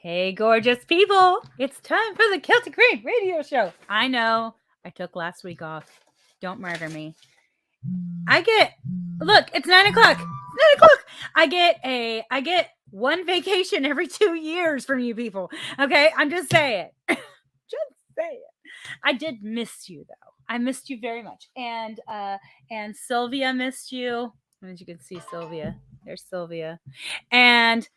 Hey, gorgeous people. It's time for the Celtic Rain radio show. I know I took last week off. Don't murder me. Look, it's 9 o'clock. 9 o'clock. I get one vacation every 2 years from you people. Okay. I'm just saying. Just saying. I did miss you though. I missed you very much. And Sylvia missed you. As you can see, Sylvia. There's Sylvia. And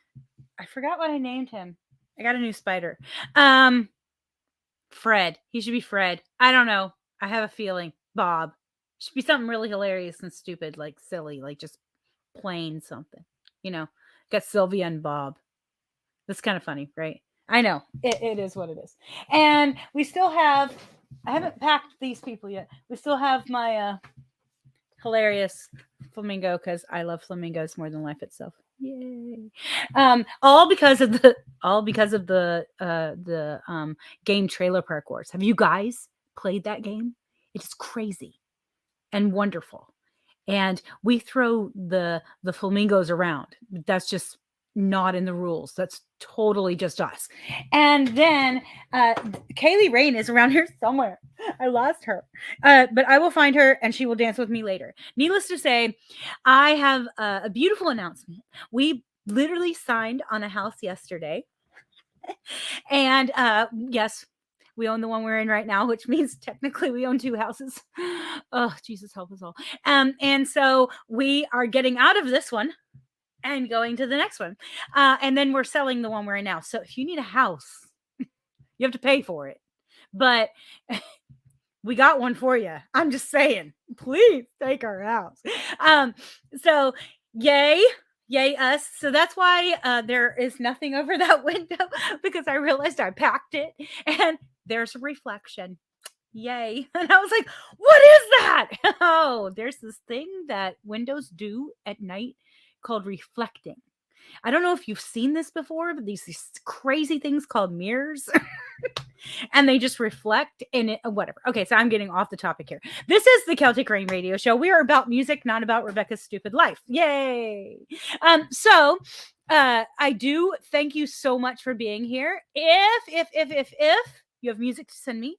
I forgot what I named him. I got a new spider. Fred. He should be Fred. I don't know. I have a feeling. Bob. Should be something really hilarious and stupid, like silly, like just plain something. You know, got Sylvia and Bob. That's kind of funny, right? I know. It is what it is. And we still have, I haven't packed these people yet. We still have my hilarious flamingo because I love flamingos more than life itself. Yay! All because of the game Trailer Park Wars. Have you guys played that game? It is crazy and wonderful, and we throw the flamingos around. That's just not in the rules. That's totally just us. And then Kaylee Rain is around here somewhere. I lost her, but I will find her and she will dance with me later. Needless to say, I have a beautiful announcement. We literally signed on a house yesterday. And yes, we own the one we're in right now, which means technically we own 2 houses. Oh, Jesus help us all. And so we are getting out of this one and going to the next one. And then we're selling the one we're in now. So if you need a house, you have to pay for it. But we got one for you. I'm just saying, please take our house. So yay us. So that's why there is nothing over that window, because I realized I packed it and there's a reflection. Yay. And I was like, what is that? Oh, there's this thing that windows do at night called reflecting. I don't know if you've seen this before, but these crazy things called mirrors. And they just reflect in it, whatever. Okay, so I'm getting off the topic here. This is the Celtic Rain radio show. We are about music, not about Rebecca's stupid life. Yay. So I do thank you so much for being here. If you have music to send me,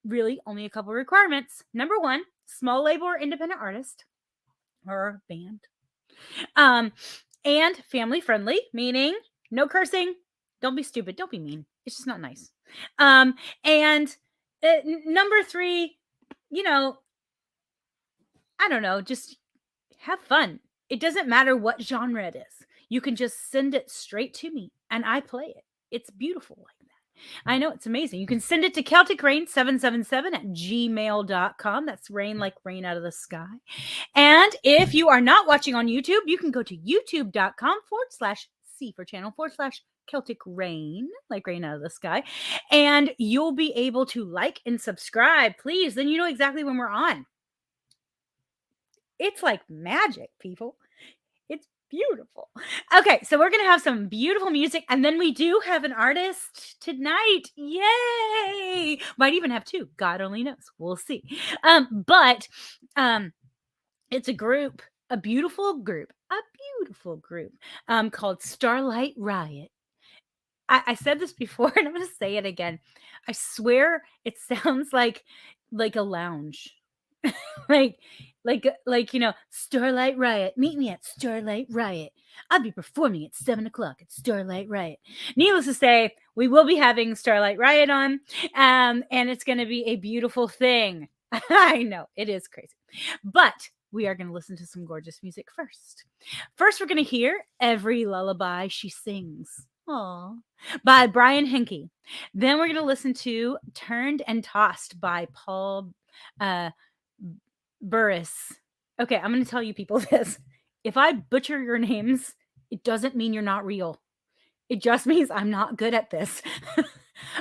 really only a couple requirements. Number 1, small label or independent artist or band. And family friendly, meaning no cursing. Don't be stupid. Don't be mean. It's just not nice. And number 3, I don't know, just have fun. It doesn't matter what genre it is. You can just send it straight to me and I play it. It's beautiful like that. I know, it's amazing. You can send it to CelticRain777@gmail.com. That's rain like rain out of the sky. And if you are not watching on YouTube, you can go to youtube.com/C for channel /Celtic Rain, like rain out of the sky. And you'll be able to like and subscribe, please. Then you know exactly when we're on. It's like magic, people. It's beautiful. Okay, so we're going to have some beautiful music, and then we do have an artist tonight. Yay! Might even have 2. God only knows. We'll see. But it's a group, a beautiful group called Starlight Riot. I said this before, and I'm going to say it again. I swear it sounds like a lounge. like Starlight Riot. Meet me at Starlight Riot. I'll be performing at 7 o'clock at Starlight Riot. Needless to say, we will be having Starlight Riot on, and it's going to be a beautiful thing. I know, it is crazy. But we are going to listen to some gorgeous music first. First, we're going to hear Every Lullaby She Sings. Aww. By Brian Henke. Then we're going to listen to Turned and Tossed by Paul Burris. Okay, I'm going to tell you people this. If I butcher your names, it doesn't mean you're not real. It just means I'm not good at this. Okay,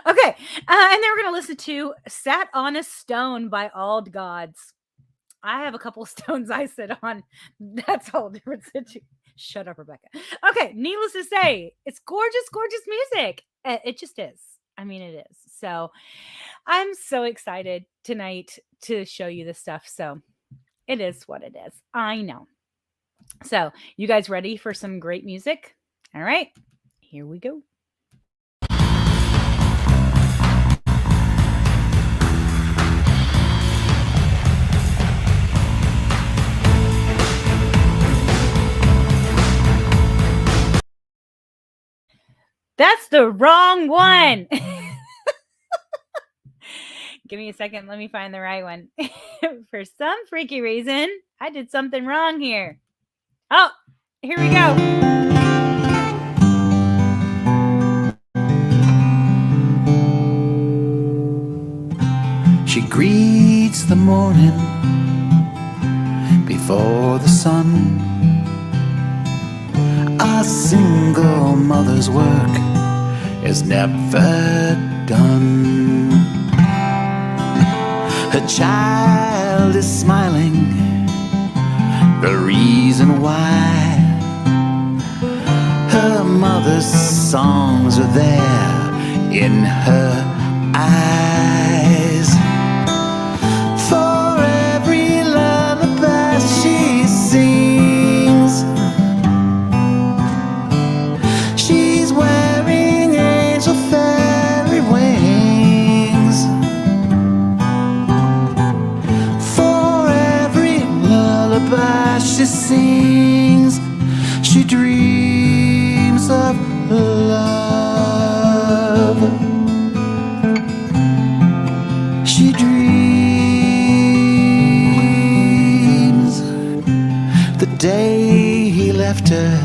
and then we're going to listen to Sat on a Stone by Ald Gods. I have a couple stones I sit on. That's all different situation. Shut up, Rebecca. Okay, needless to say, it's gorgeous, gorgeous music. It just is. I mean, it is. So I'm so excited tonight to show you this stuff. So it is what it is. I know. So you guys ready for some great music? All right, here we go. That's the wrong one. Give me a second. Let me find the right one. For some freaky reason, I did something wrong here. Oh, here we go. She greets the morning before the sun. A single mother's work is never done. Her child is smiling, the reason why. Her mother's songs are there in her eyes. For every lullaby she sings, she's wearing angel fairy wings. For every lullaby she sings, she dreams of love. She dreams the day he left her,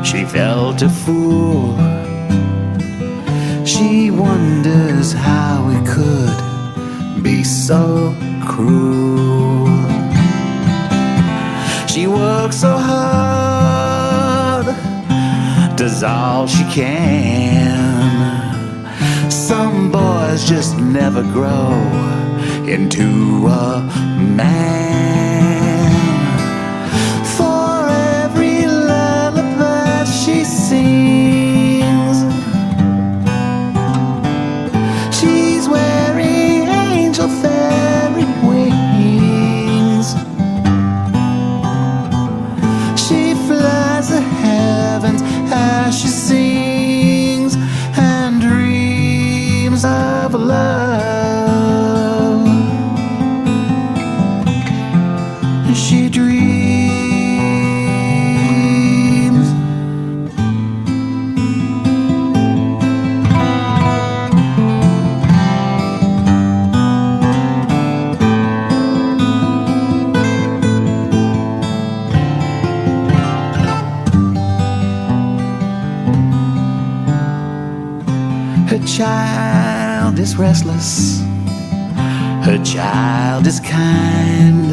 she felt a fool. She wonders how he could be so cruel. She works so hard, does all she can. Some boys just never grow into a man. For every lullaby she sings, she's wearing angel fairy wings. She flies the heavens as she sings and dreams of love. She dreams. Her child is restless, her child is kind.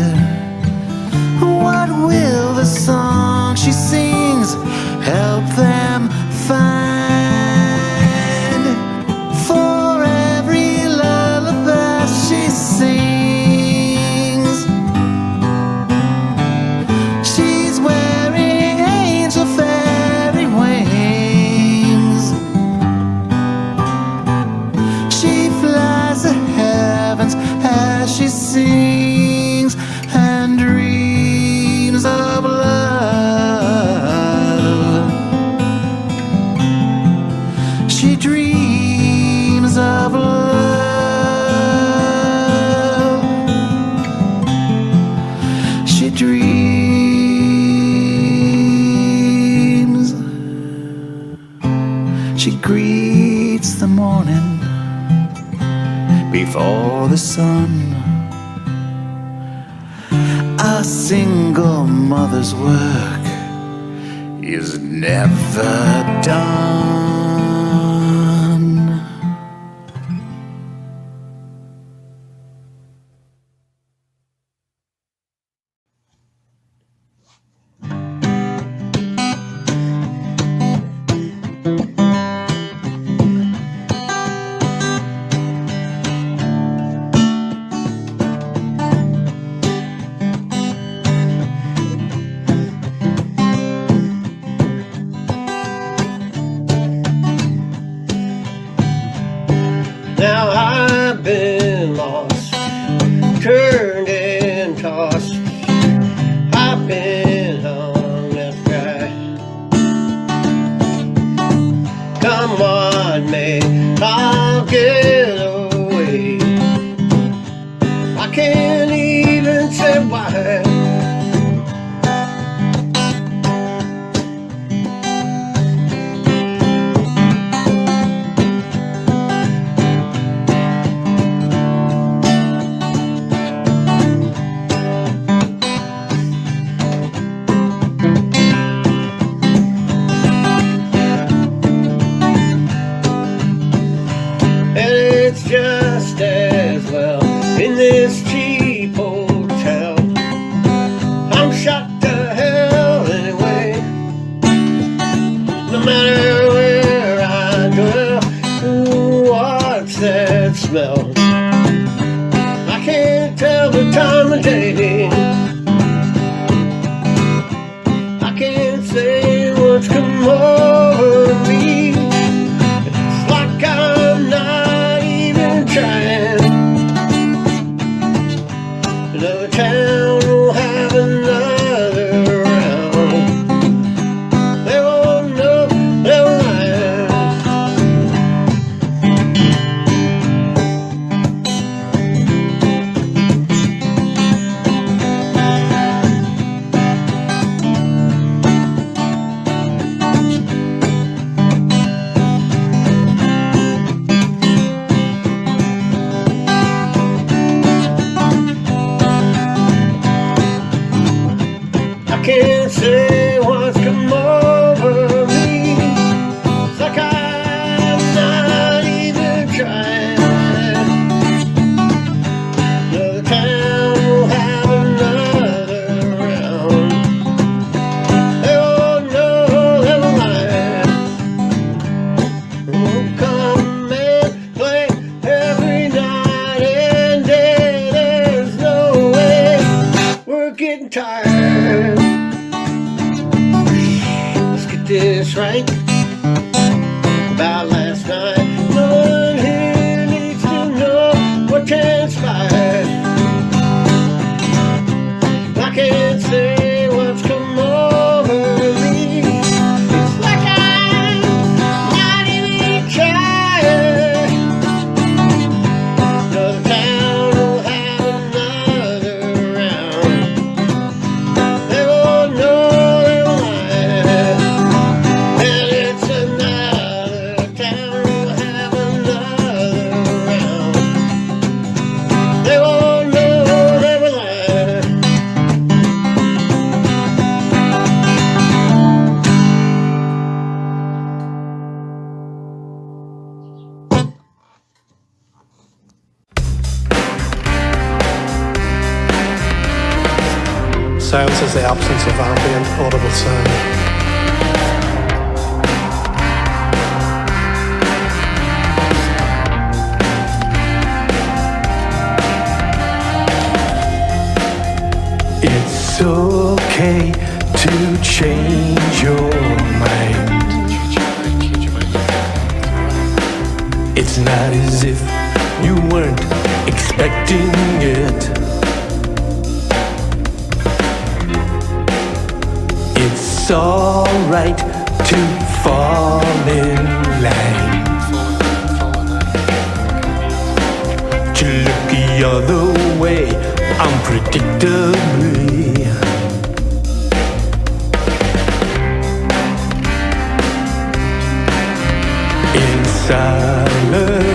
What will the song she sings help them find? For every lullaby she sings, she's wearing angel fairy wings. She flies the heavens as she sings and dreams of love. She dreams of love. She dreams. She greets the morning before the sun. A single mother's work is never done. Now I've been lost, turned and tossed. I've been hung up dry. Come on, me, I'll get away. I can't even say why. matter where I dwell. Ooh, what's that smell? I can't tell the time of day. I can't say what's come over me. It's like I'm not even trying. Another town will have another round. They won't know their line. I can't say what's come over me. It's like I'm not even trying. Another town will have another round. They won't know their line. Won't come and play every night and day. There's no way. We're getting tired. Let's get this right about last night. No one here needs to know what transpired. I can't say what's come over me. It's like I'm not even trying. Another town will have another round. They won't know their line. And it's another town will have another round. They won't know their line. Silence is the absence of ambient audible sound. It's okay to change your mind. It's not as if you weren't expecting it. It's alright to fall in line. To look the other way unpredictably. In silence,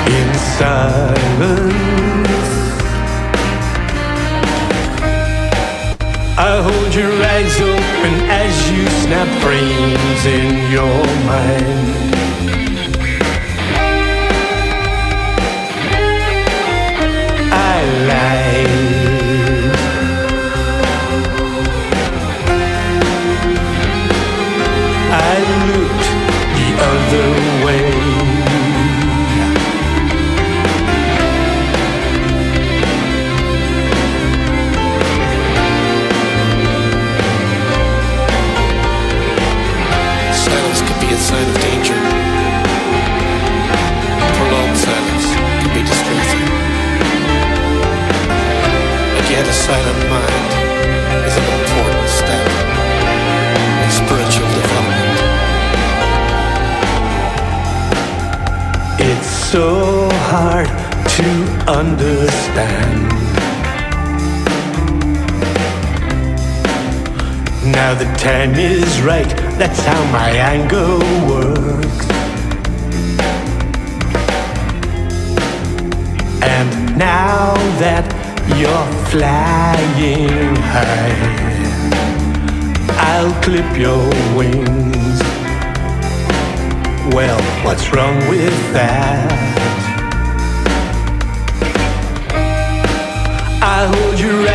in silence, I hold your eyes open as you snap frames in your mind. I lied. I looked the other way. Silence could be a sign of danger. Prolonged silence can be distressing. But yet a silent mind is an important step in spiritual development. It's so hard to understand. Now the time is right, that's how my anger works. And now that you're flying high, I'll clip your wings. Well, what's wrong with that? I hold your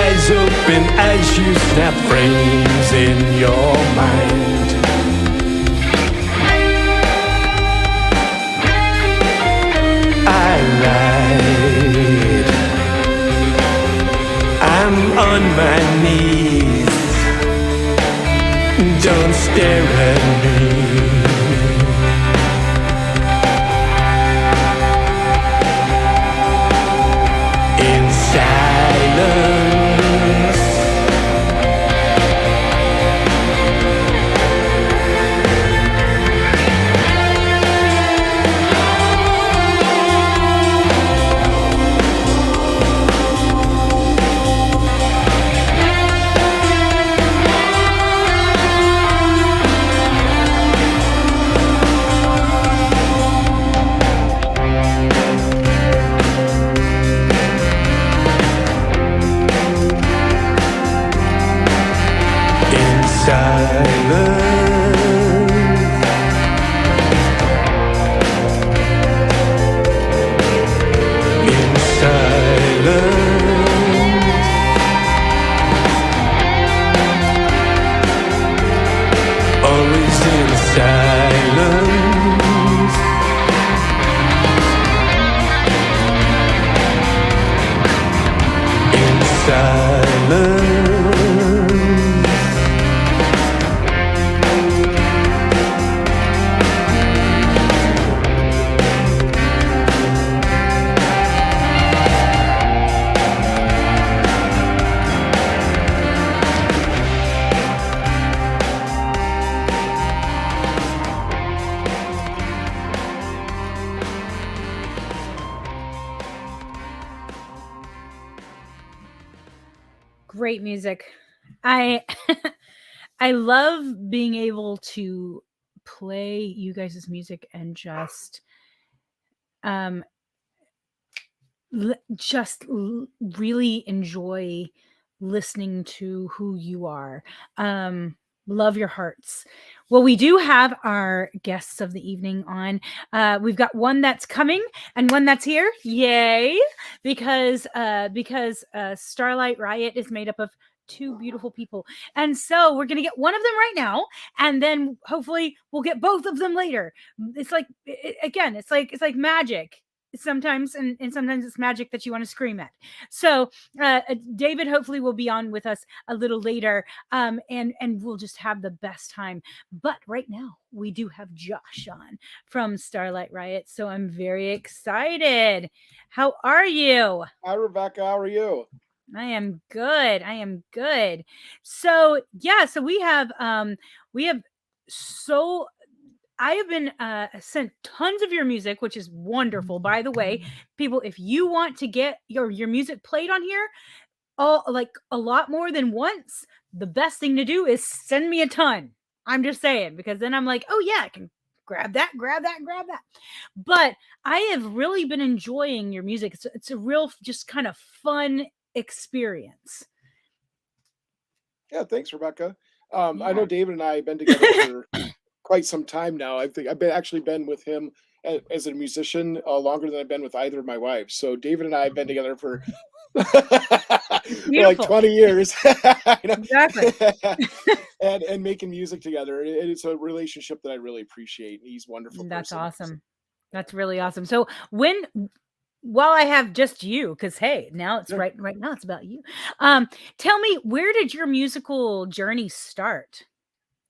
you snap frames in your mind. I lied. I'm on my knees. Don't stare at me. In silence. Great music. I I love being able to play you guys' music and just um really enjoy listening to who you are. Love your hearts. Well, we do have our guests of the evening on. We've got one that's coming and one that's here. Yay! Because Starlight Riot is made up of two beautiful people. And so we're gonna get one of them right now, and then hopefully we'll get both of them later. It's like again, it's like magic sometimes, and sometimes it's magic that you want to scream at. So David hopefully will be on with us a little later, and we'll just have the best time. But right now we do have Josh on from Starlight Riot, so I'm very excited. How are you? Hi, Rebecca. How are you? I am good. I am good. So yeah, so we have so I have been sent tons of your music, which is wonderful. By the way, people, if you want to get your music played on here, all like a lot more than once, the best thing to do is send me a ton. I'm just saying, because then I'm like, oh yeah, I can grab that, grab that, grab that. But I have really been enjoying your music. It's a real, just kind of fun experience. Yeah, thanks, Rebecca. I Yeah. know David and I have been together for quite some time now. I think I've actually been with him as a musician longer than I've been with either of my wives. So David and I have been together for for like Beautiful. 20 years. You know? Exactly. and making music together. It's a relationship that I really appreciate. He's a wonderful That's person. awesome. That's really awesome. So while I have just you, because hey, now it's Sure. right now it's about you. Tell me, where did your musical journey start?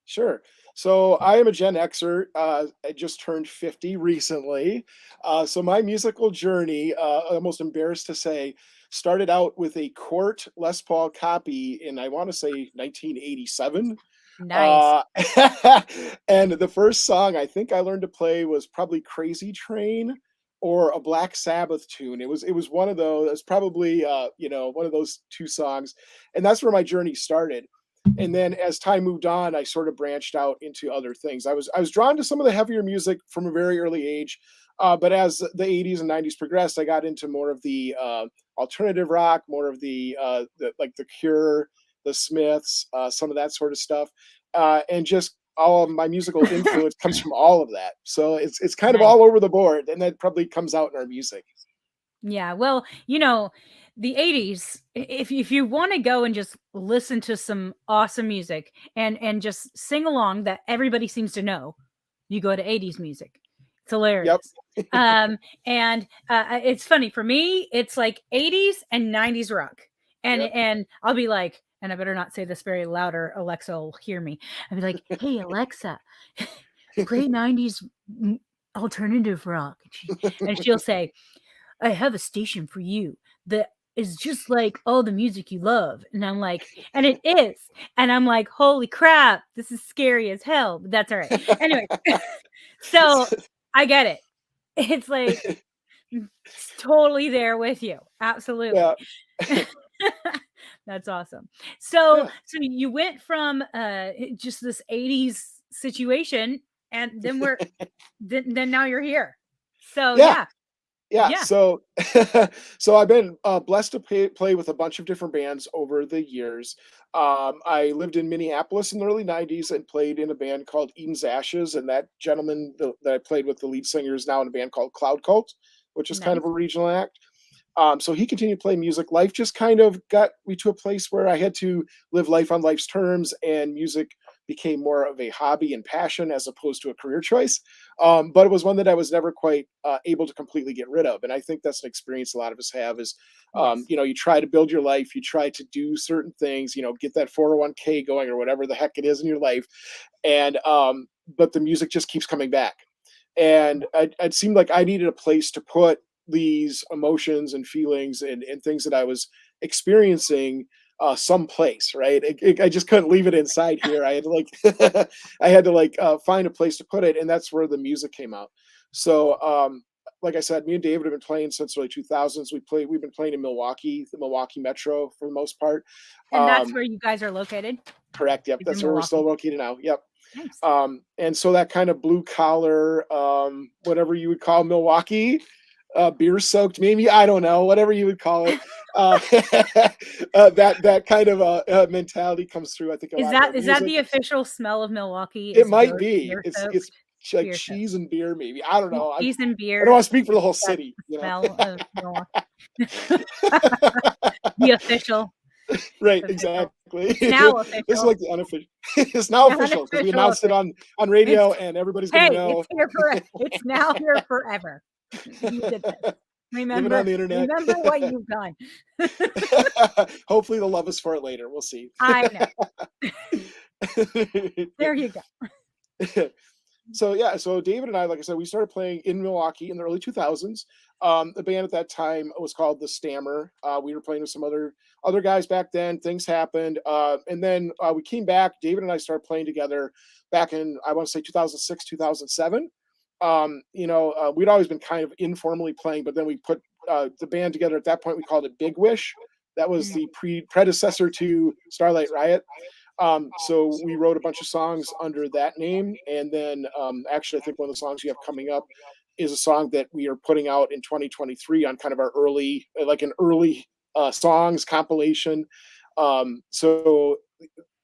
Sure. So I am a Gen Xer. I just turned 50 recently. So my musical journey, I'm almost embarrassed to say, started out with a Court Les Paul copy in, I want to say, 1987. Nice. And the first song I think I learned to play was probably Crazy Train or a Black Sabbath tune. It was one of those. It was probably one of those two songs, and that's where my journey started. And then as time moved on, I sort of branched out into other things. I was drawn to some of the heavier music from a very early age, but as the 80s and 90s progressed, I got into more of the alternative rock, more of like the Cure, the Smiths, some of that sort of stuff, and just all of my musical influence comes from all of that. So it's kind of Nice. all over the board, and that probably comes out in our music. Yeah. Well, the 80s, if you want to go and just listen to some awesome music and just sing along that everybody seems to know, you go to 80s music. It's Yep. hilarious. And it's funny for me, it's like 80s and 90s rock. And Yep. and I'll be like, and I better not say this very loud or Alexa will hear me. I'll be like, hey Alexa, play 90s alternative rock. And she'll say, I have a station for you that is just like all the music you love. And I'm like, and it is. And I'm like, holy crap, this is scary as hell. But that's all right. Anyway, so I get it. It's like it's totally there with you. Absolutely. Yeah. That's awesome. So Yeah. so you went from just this 80s situation and then now you're here. So Yeah. Yeah, yeah. so so I've been blessed to play with a bunch of different bands over the years. I lived in Minneapolis in the early '90s and played in a band called Eden's Ashes, and that gentleman that I played with, the lead singer, is now in a band called Cloud Cult, which is kind Nice. of a regional act. So he continued to play music. Life just kind of got me to a place where I had to live life on life's terms, and music became more of a hobby and passion as opposed to a career choice. But it was one that I was never quite able to completely get rid of. And I think that's an experience a lot of us have is, Yes. you know, you try to build your life, you try to do certain things, you know, get that 401k going or whatever the heck it is in your life. And, but the music just keeps coming back. And it seemed like I needed a place to put these emotions and feelings and things that I was experiencing someplace, right? I just couldn't leave it inside here. I had to like, I had to like find a place to put it, and that's where the music came out. So, like I said, me and David have been playing since early 2000s. We've been playing in Milwaukee, the Milwaukee Metro for the most part. And that's Um, where you guys are located? Correct. Yep, Is in that's where we're still Milwaukee. located now. Yep. Nice. And so that kind of blue collar, whatever you would call Milwaukee, beer soaked, maybe, I don't know, whatever you would call it. Uh, that kind of mentality comes through. I think a lot of our Is that music. the official smell of Milwaukee? It Is might be. beer It's soaked? like Beer soaked. cheese and beer, maybe. I don't know. Cheese and I don't beer. want to speak for the whole That's city, the you know. smell of Milwaukee. The official. Right, Official. exactly. Now This is official. like the unofficial. It's now The official because we unofficial announced it official. on radio, It's and everybody's gonna hey, know. it's here for it's now here forever. You did this. Leave it on the internet. Remember what you've done. Hopefully they'll love us for it later. We'll see. I know. There you go. So yeah, so David and I, like I said, we started playing in Milwaukee in the early 2000s. The band at that time was called The Stammer. We were playing with some other guys back then. Things happened, and then we came back. David and I started playing together back in, I want to say, 2006, 2007. You know, we'd always been kind of informally playing, but then we put the band together. At that point, we called it Big Wish. That was the predecessor to Starlight Riot. So we wrote a bunch of songs under that name, and then actually, I think one of the songs you have coming up is a song that we are putting out in 2023 on kind of our early, like an early songs compilation. So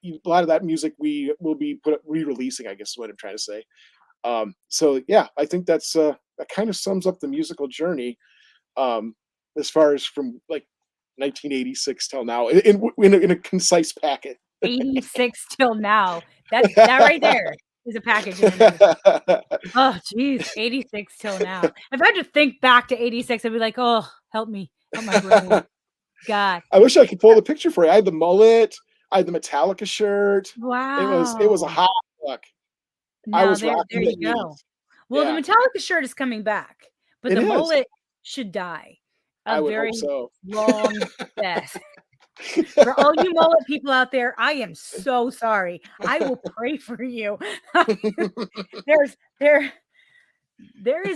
a lot of that music we will be re-releasing, I guess is what I'm trying to say. So yeah, I think that kind of sums up the musical journey as far as from like 1986 till now in a concise packet. 86 till now. That right there is a package. Oh, geez, 86 till now. If I had to think back to 86, I'd be like, oh, help me, help my brain. God. I wish I could pull the picture for you. I had the mullet. I had the Metallica shirt. Wow. It was a hot look. I Now was there rocking you the go. 80s. Well, Yeah, the Metallica shirt is coming back, but it the is. mullet should die I a would very hope so. long death. For all you mullet people out there, I am so sorry. I will pray for you. there is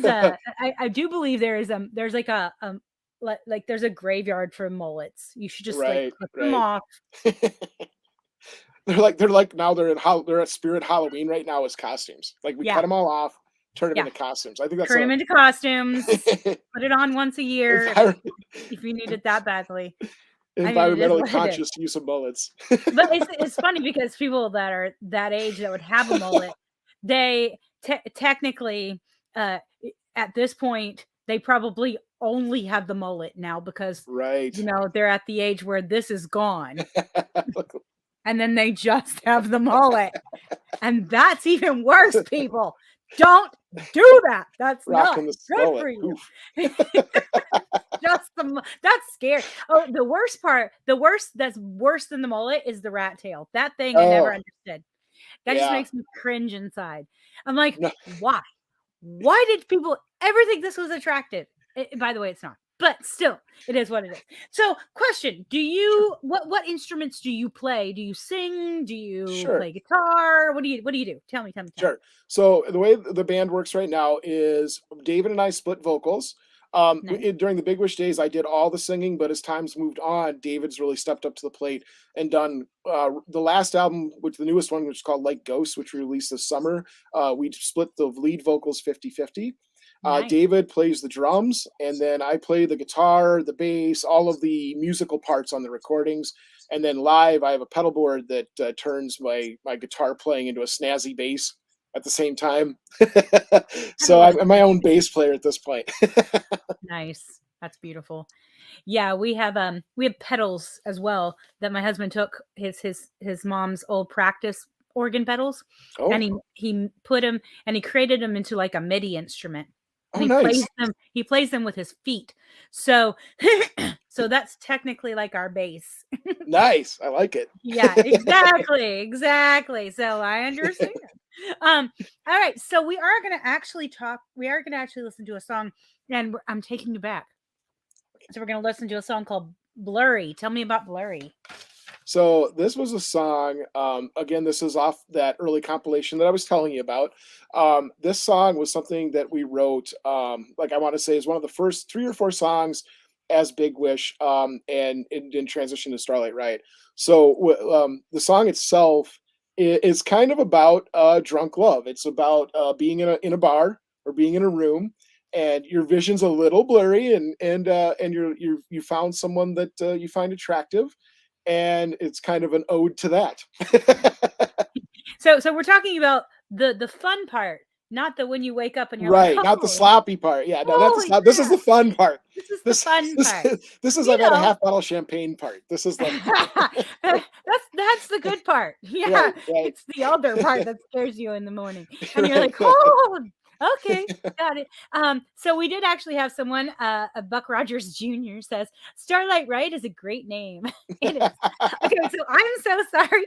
I do believe there's like a like there's a graveyard for mullets. You should just like Right, clip them right. off. They're like now they're at Spirit Halloween right now as costumes. Like we cut Yeah, them all off, turn them yeah. into costumes. I think that's Turn them into costumes. a Put it on once a year if you need it that badly. I mean, it is environmentally what it is. conscious use of bullets. But it's funny because people that are that age that would have a mullet, they technically at this point they probably only have the mullet now because, Right. they're at the age where this is gone. And then they just have the mullet. And that's even worse, people. Don't do that. That's not Rocking the good skullet. for you. Oof. That's scary. Oh, the worst part, that's worse than the mullet is the rat tail. That thing I never Oh, understood. That just yeah. makes me cringe inside. I'm like, No, why? Why did people ever think this was attractive? By the way, it's not. But still, it is what it is. So, question: Do sure. you what instruments do you play? Do you sing? Do you Sure. play guitar? What do you do? Tell me, tell me, tell me. Sure. So the way the band works right now is David and I split vocals. Nice, During the Big Wish days, I did all the singing, but as time's moved on, David's really stepped up to the plate and done the last album, which the newest one, which is called Like Ghosts, which we released this summer. We split the lead vocals 50-50. nice. David plays the drums, and then I play the guitar, the bass, all of the musical parts on the recordings. And then live, I have a pedal board that turns my guitar playing into a snazzy bass at the same time. I So love I'm my own bass player at this point. Nice. That's beautiful. Yeah, we have pedals as well that my husband took his mom's old practice organ pedals, and Oh, he put them and he created them into like a MIDI instrument, and oh, nice, he plays them with his feet. So so that's technically like our bass. nice. I like it. Yeah, exactly, exactly. So I understand. All right, so we are gonna actually listen to a song, and I'm taking you back. So we're gonna listen to a song called Blurry. Tell me about Blurry. So this was a song. Again, this is off that early compilation that I was telling you about. This song was something that we wrote. Like I want to say, is one of the first 3 or 4 songs as Big Wish, and in transition to Starlight Riot. So the song itself is kind of about drunk love. It's about being in a bar or being in a room, and your vision's a little blurry, and you found someone that you find attractive, and it's kind of an ode to that. So we're talking about the fun part, not the when you wake up and you're like, Right, not the oh, sloppy part. Yeah, no, not the holy slop. This is the crap, fun part. this is the This fun this part. this is You I've had a know, half bottle of champagne part. This is like that's the good part. Yeah, right, right. it's the other part that scares you in the morning, and you're like, oh, okay, got it. So we did actually have someone, Buck Rogers Jr. says Starlight Right is a great name. It is. Okay, so I'm so sorry.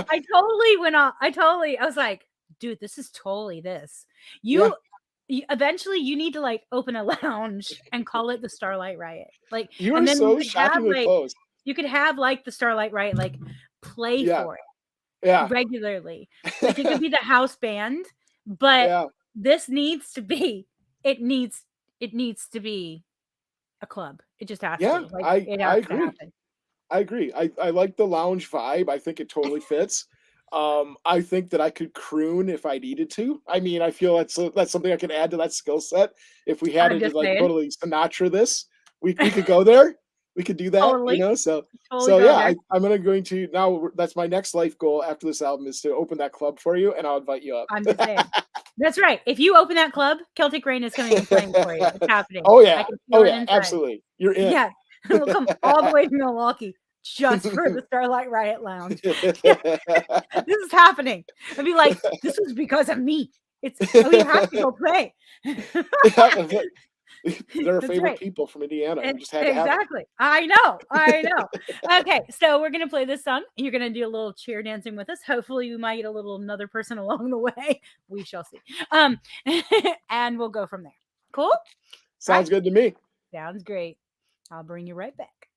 I totally went off. I was like, dude, this is totally this. Yeah, You eventually you need to like open a lounge and call it the Starlight Riot. Like, you and are then you so could have shockingly like close. the Starlight Riot like play Yeah, for it yeah, regularly. Like it could be the house band, but yeah, this needs to be it needs it needs to be a club. It just has to. yeah. Like I it I has to agree. happen. I agree. I like the lounge vibe. I think it totally fits. I think that I could croon if I needed to. I mean, I feel that's something I could add to that skill set. If we had I'm to just like saying. totally Sinatra this, we could go there. We could do that, you Totally, know. So totally so go yeah, there. I'm going to now. That's my next life goal after this album is to open that up for you, and I'll invite you up. I'm just saying. That's right. If you open that club, Celtic Rain is coming and playing for you. It's happening. Oh I yeah, can feel oh it yeah, inside. absolutely. You're in. Yeah. We'll come all the way to Milwaukee just for the Starlight Riot Lounge. This is happening. I'd be like, this was because of me. It's you have to go play. Yeah, they're our That's favorite right. people from Indiana. We just had to have it. Exactly. I know. I know. Okay, so we're gonna play this song. You're gonna do a little cheer dancing with us. Hopefully, we might get a little another person along the way. We shall see. And we'll go from there. Cool. All right. Sounds good to me. Sounds great. I'll bring you right back.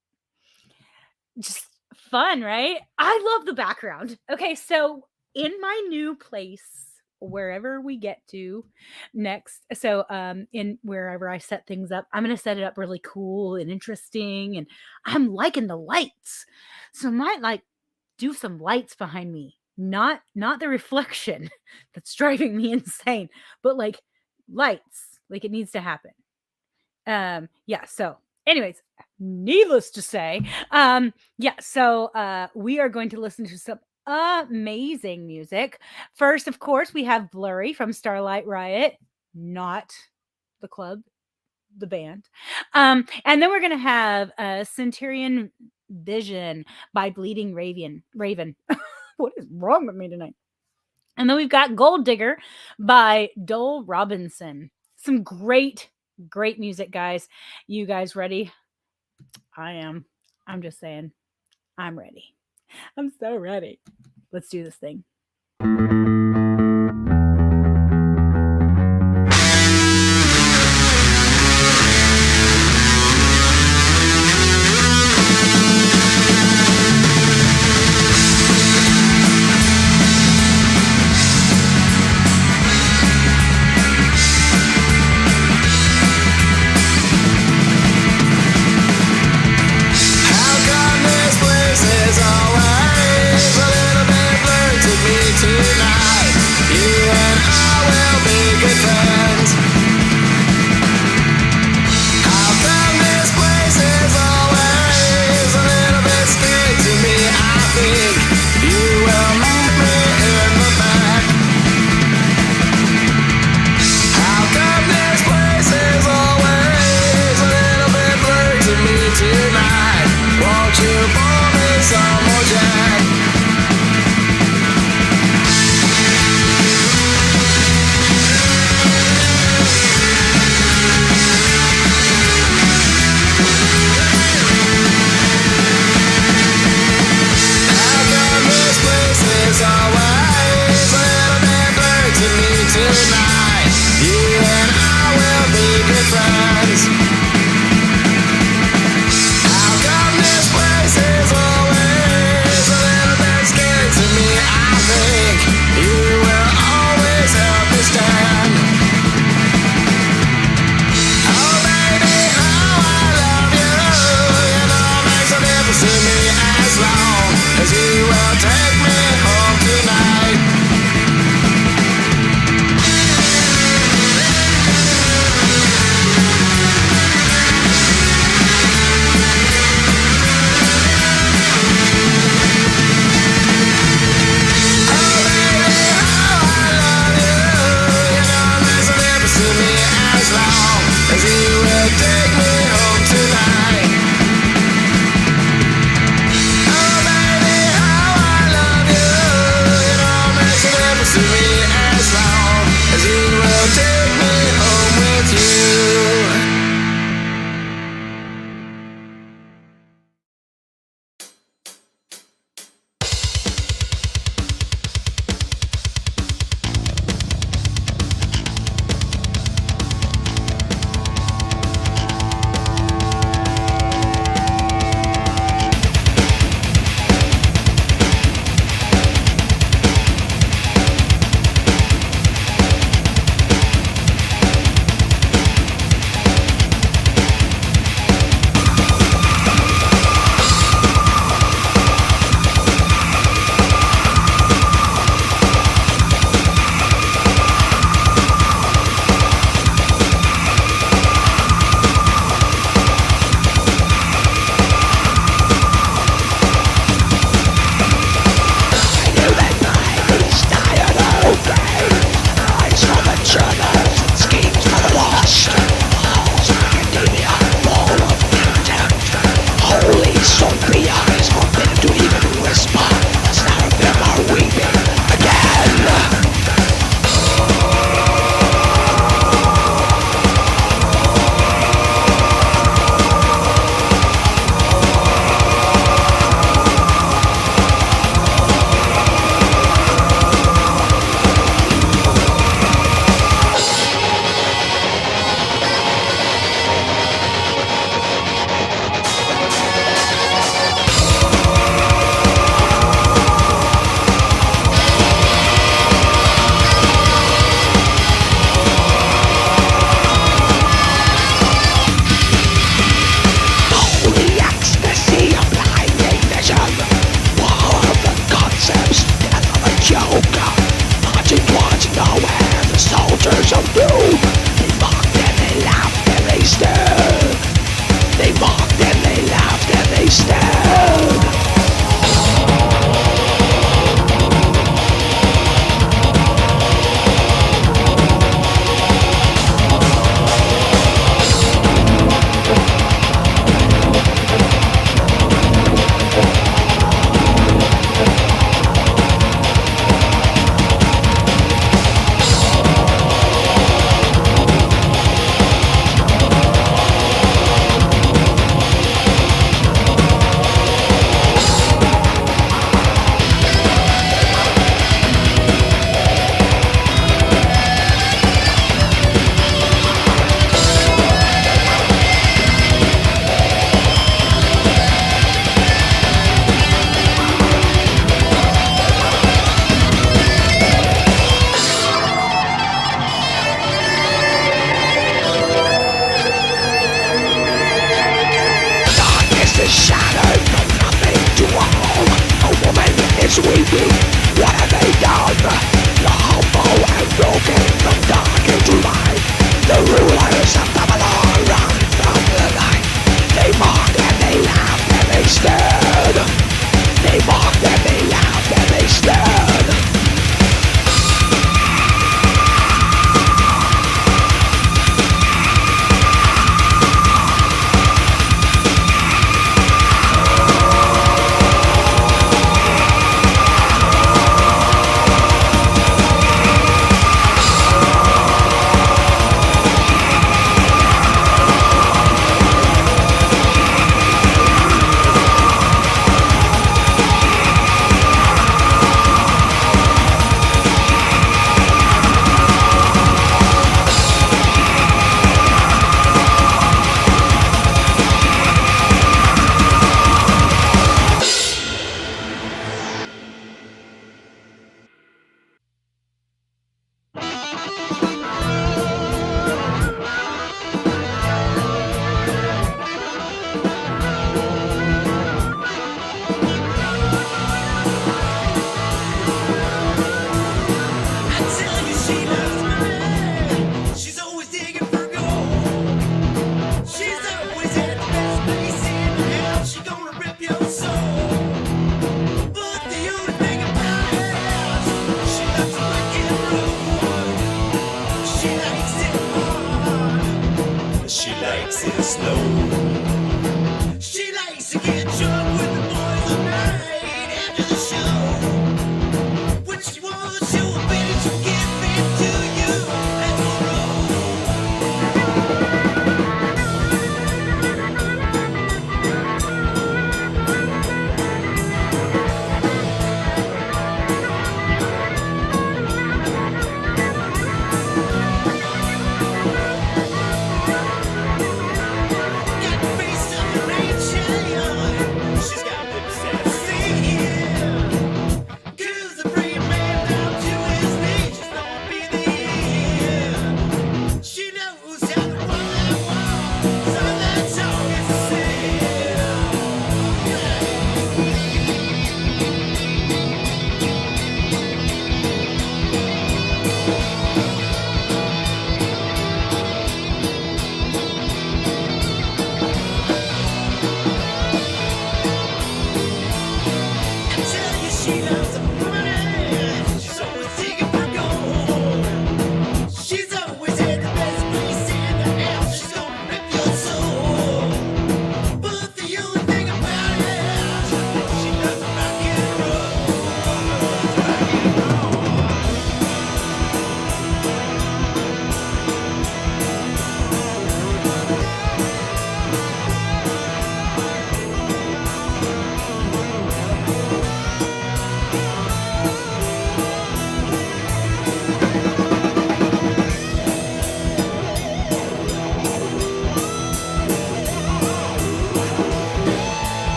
Just fun, right? I love the background. Okay, so in my new place, wherever we get to next, so in wherever I set things up, I'm gonna set it up really cool and interesting, and I'm liking the lights. So I might like do some lights behind me. Not the reflection that's driving me insane, but like lights. Like it needs to happen. Yeah, so anyways, needless to say, yeah, so we are going to listen to some amazing music. First, of course, we have Blurry from Starlight Riot, not the club, the band. And then we're gonna have Centurion Vision by Bleeding Raven. What is wrong with me tonight? And then we've got Gold Digger by Dole Robinson. Some great music, guys. You guys ready? I am. I'm just saying, I'm ready. I'm so ready. Let's do this thing.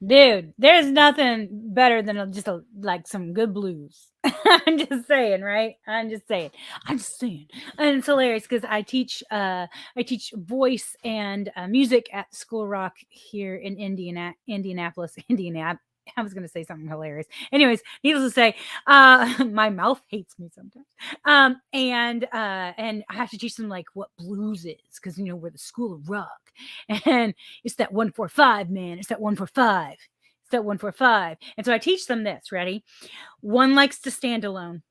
Dude, there's nothing better than just like some good blues. I'm just saying, right? I'm just saying. And it's hilarious because I teach voice and music at School Rock here in Indianapolis. I was going to say something hilarious. Anyways, needless to say, my mouth hates me sometimes. And I have to teach them like what blues is because we're the School of Rock, and it's that 145, man. It's that 145. It's that 145. And so I teach them this. Ready? 1 likes to stand alone.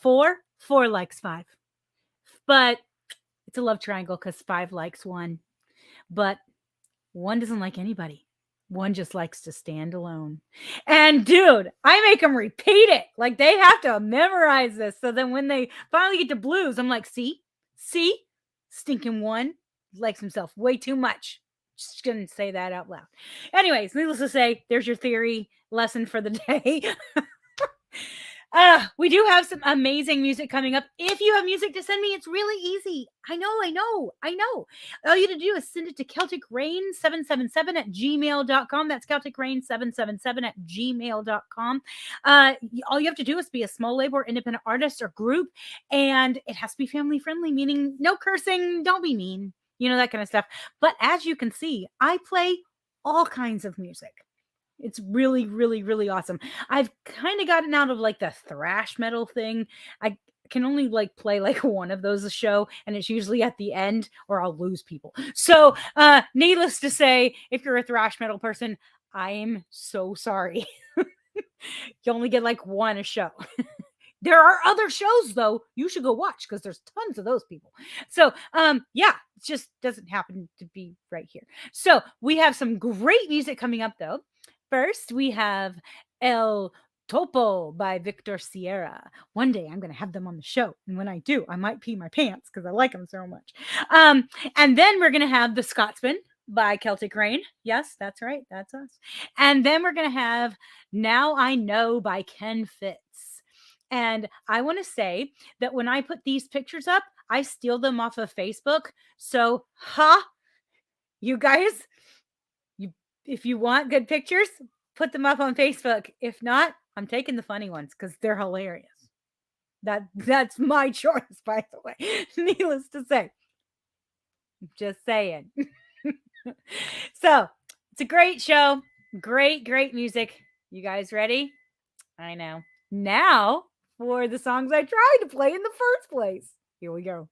4 likes 5. But it's a love triangle because 5 likes 1. But 1 doesn't like anybody. 1 just likes to stand alone. And dude, I make them repeat it. Like they have to memorize this. So then when they finally get to blues, I'm like, see, stinking 1 likes himself way too much. Just gonna say that out loud. Anyways, needless to say, there's your theory lesson for the day. We do have some amazing music coming up. If you have music to send me, it's really easy. I know. All you have to do is send it to CelticRain777 at gmail.com. That's CelticRain777 at gmail.com. All you have to do is be a small label or independent artist or group, and it has to be family friendly, meaning no cursing, don't be mean, that kind of stuff. But as you can see, I play all kinds of music. It's really, really, really awesome. I've kind of gotten out of like the thrash metal thing. I can only like play like one of those a show, and it's usually at the end or I'll lose people. So needless to say, if you're a thrash metal person, I am so sorry. You only get like 1 a show. There are other shows though you should go watch because there's tons of those people. So yeah, it just doesn't happen to be right here. So we have some great music coming up though. First, we have El Topo by Victor Sierra. One day I'm going to have them on the show. And when I do, I might pee my pants because I like them so much. And then we're going to have The Scotsman by Celtic Rain. Yes, that's right. That's us. And then we're going to have Now I Know by Ken Fitz. And I want to say that when I put these pictures up, I steal them off of Facebook. So, you guys, if you want good pictures, put them up on Facebook. If not, I'm taking the funny ones because they're hilarious. That's my choice, by the way. Needless to say. Just saying. So, it's a great show. Great music. You guys ready? I know. Now, for the songs I tried to play in the first place. Here we go.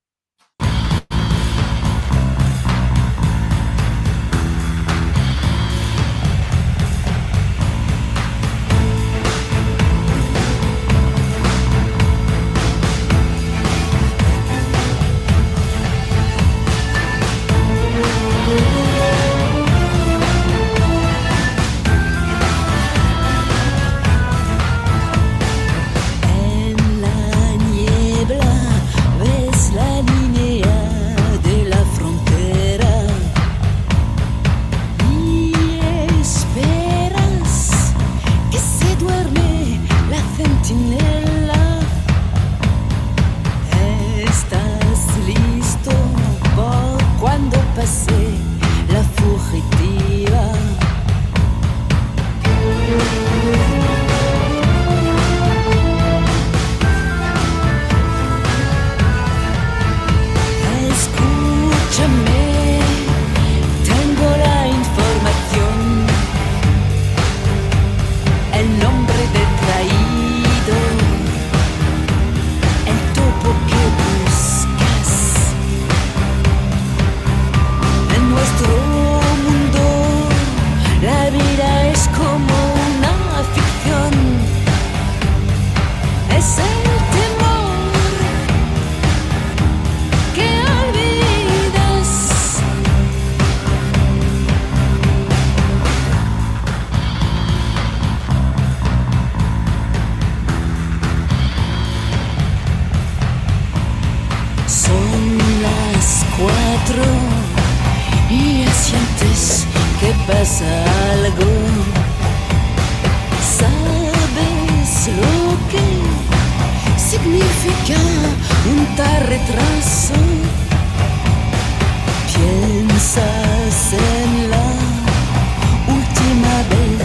y sientes que pasa algo. ¿Sabes lo que significa un tal retraso? Piensas en la última vez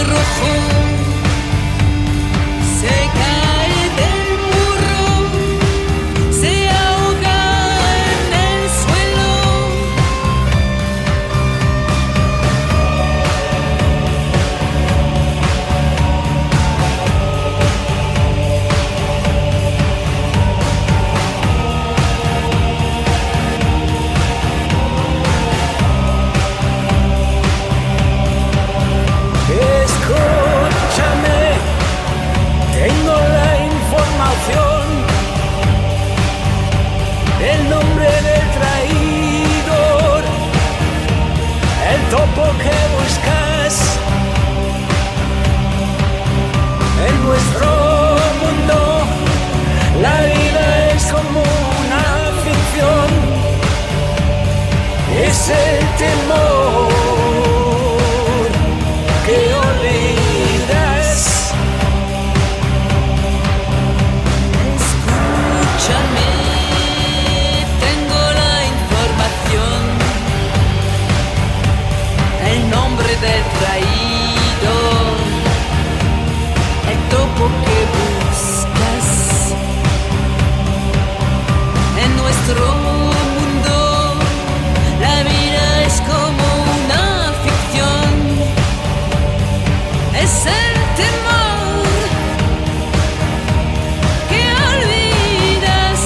rojo se cae del burro, se ahoga en el suelo. Escúchame, tengo la información, el nombre del traidor, el topo que buscas. En nuestro mundo la vida es como una ficción, es el temor que olvidas. Escúchame, tengo la información, el nombre del traidor, el topo que buscas. En nuestro mundo la vida es como una ficción, es el temor que olvidas.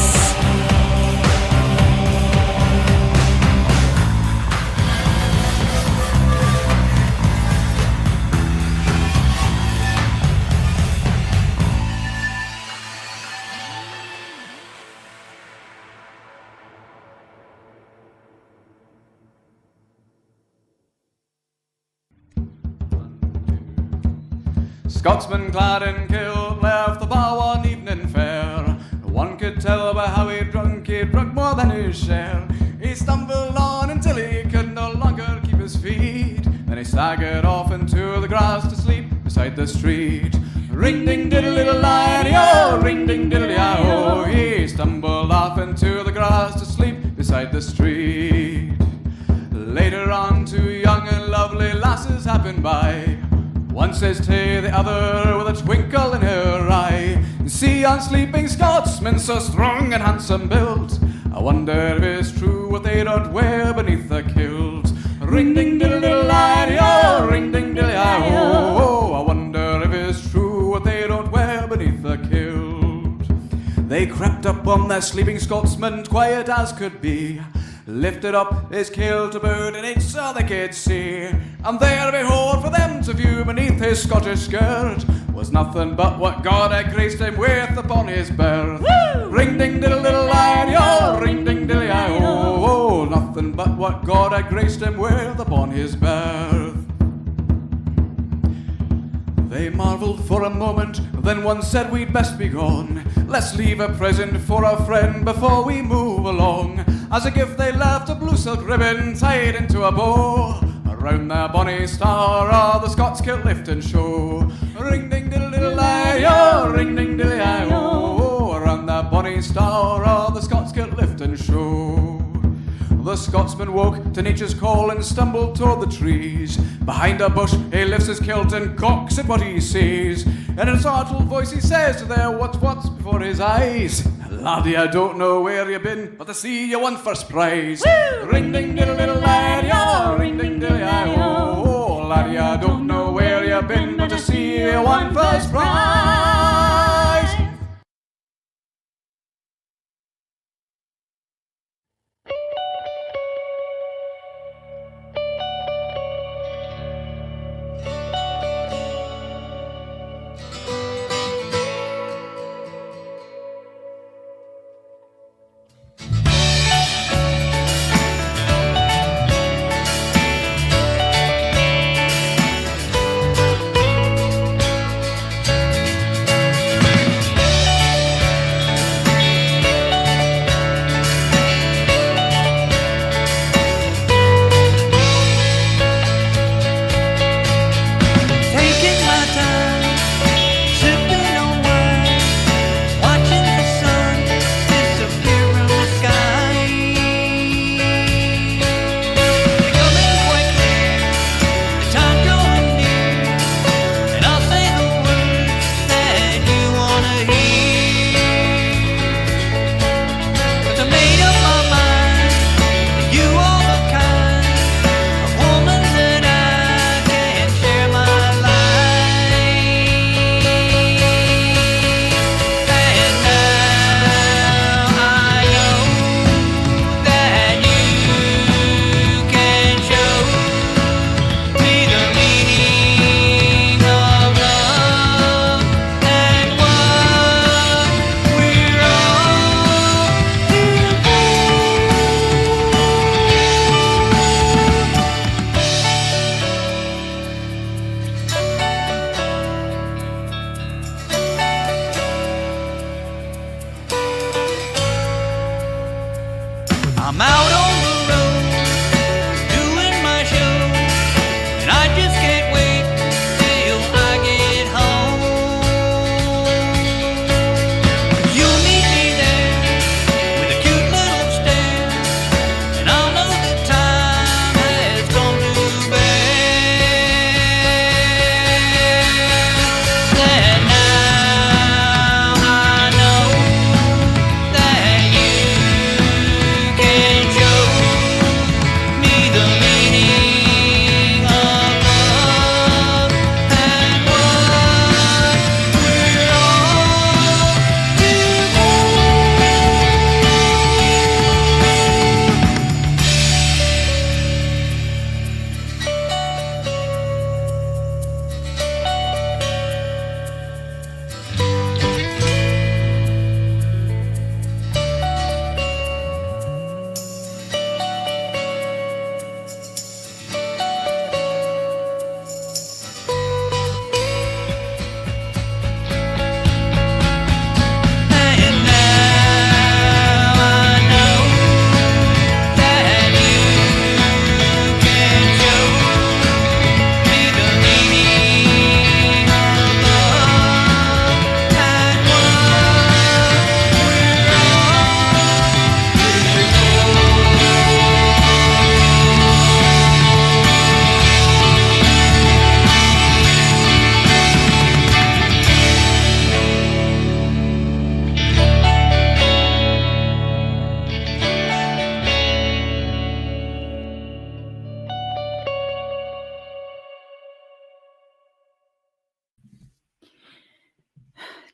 Scotsman clad in kilt left the bar one evening fair. One could tell by how he'd drunk more than his share. He stumbled on until he could no longer keep his feet. Then he staggered off into the grass to sleep beside the street. Ring ding diddle little lie-o, ring ding diddle lie-o. He stumbled off into the grass to sleep beside the street. Later on, two young and lovely lasses happened by. One says to the other with a twinkle in her eye, "See yon sleeping Scotsman so strong and handsome built, I wonder if it's true what they don't wear beneath the kilt." Ring ding diddle diddle lie-o, ring ding diddle lie-o. I wonder if it's true what they don't wear beneath the kilt. They crept up on their sleeping Scotsman, quiet as could be, lifted up his kilt about an inch so they could see, and there behold for them to view beneath his Scottish skirt was nothing but what God had graced him with upon his birth. Woo! Ring ding diddle diddle lie-o, ring ding diddle lie-o. Nothing but what God had graced him with upon his birth. They marvelled for a moment, then one said we'd best be gone. Let's leave a present for our friend before we move along. As a gift they left a blue silk ribbon tied into a bow. Around their bonny star all the Scots kilt lift and show. Ring ding diddle diddle lie-o, ring ding diddle lie-o. Around their bonny star all the Scots kilt lift and show. The Scotsman woke to nature's call and stumbled toward the trees. Behind a bush he lifts his kilt and cocks at what he sees. In a startled voice he says to there what's before his eyes, "Laddie, I don't know where you've been, but I see you won first prize." Woo! Ring ding diddle diddle laddie-o, ring ding diddle lie-o. Laddie, I don't know where you've been, but I see you won first prize.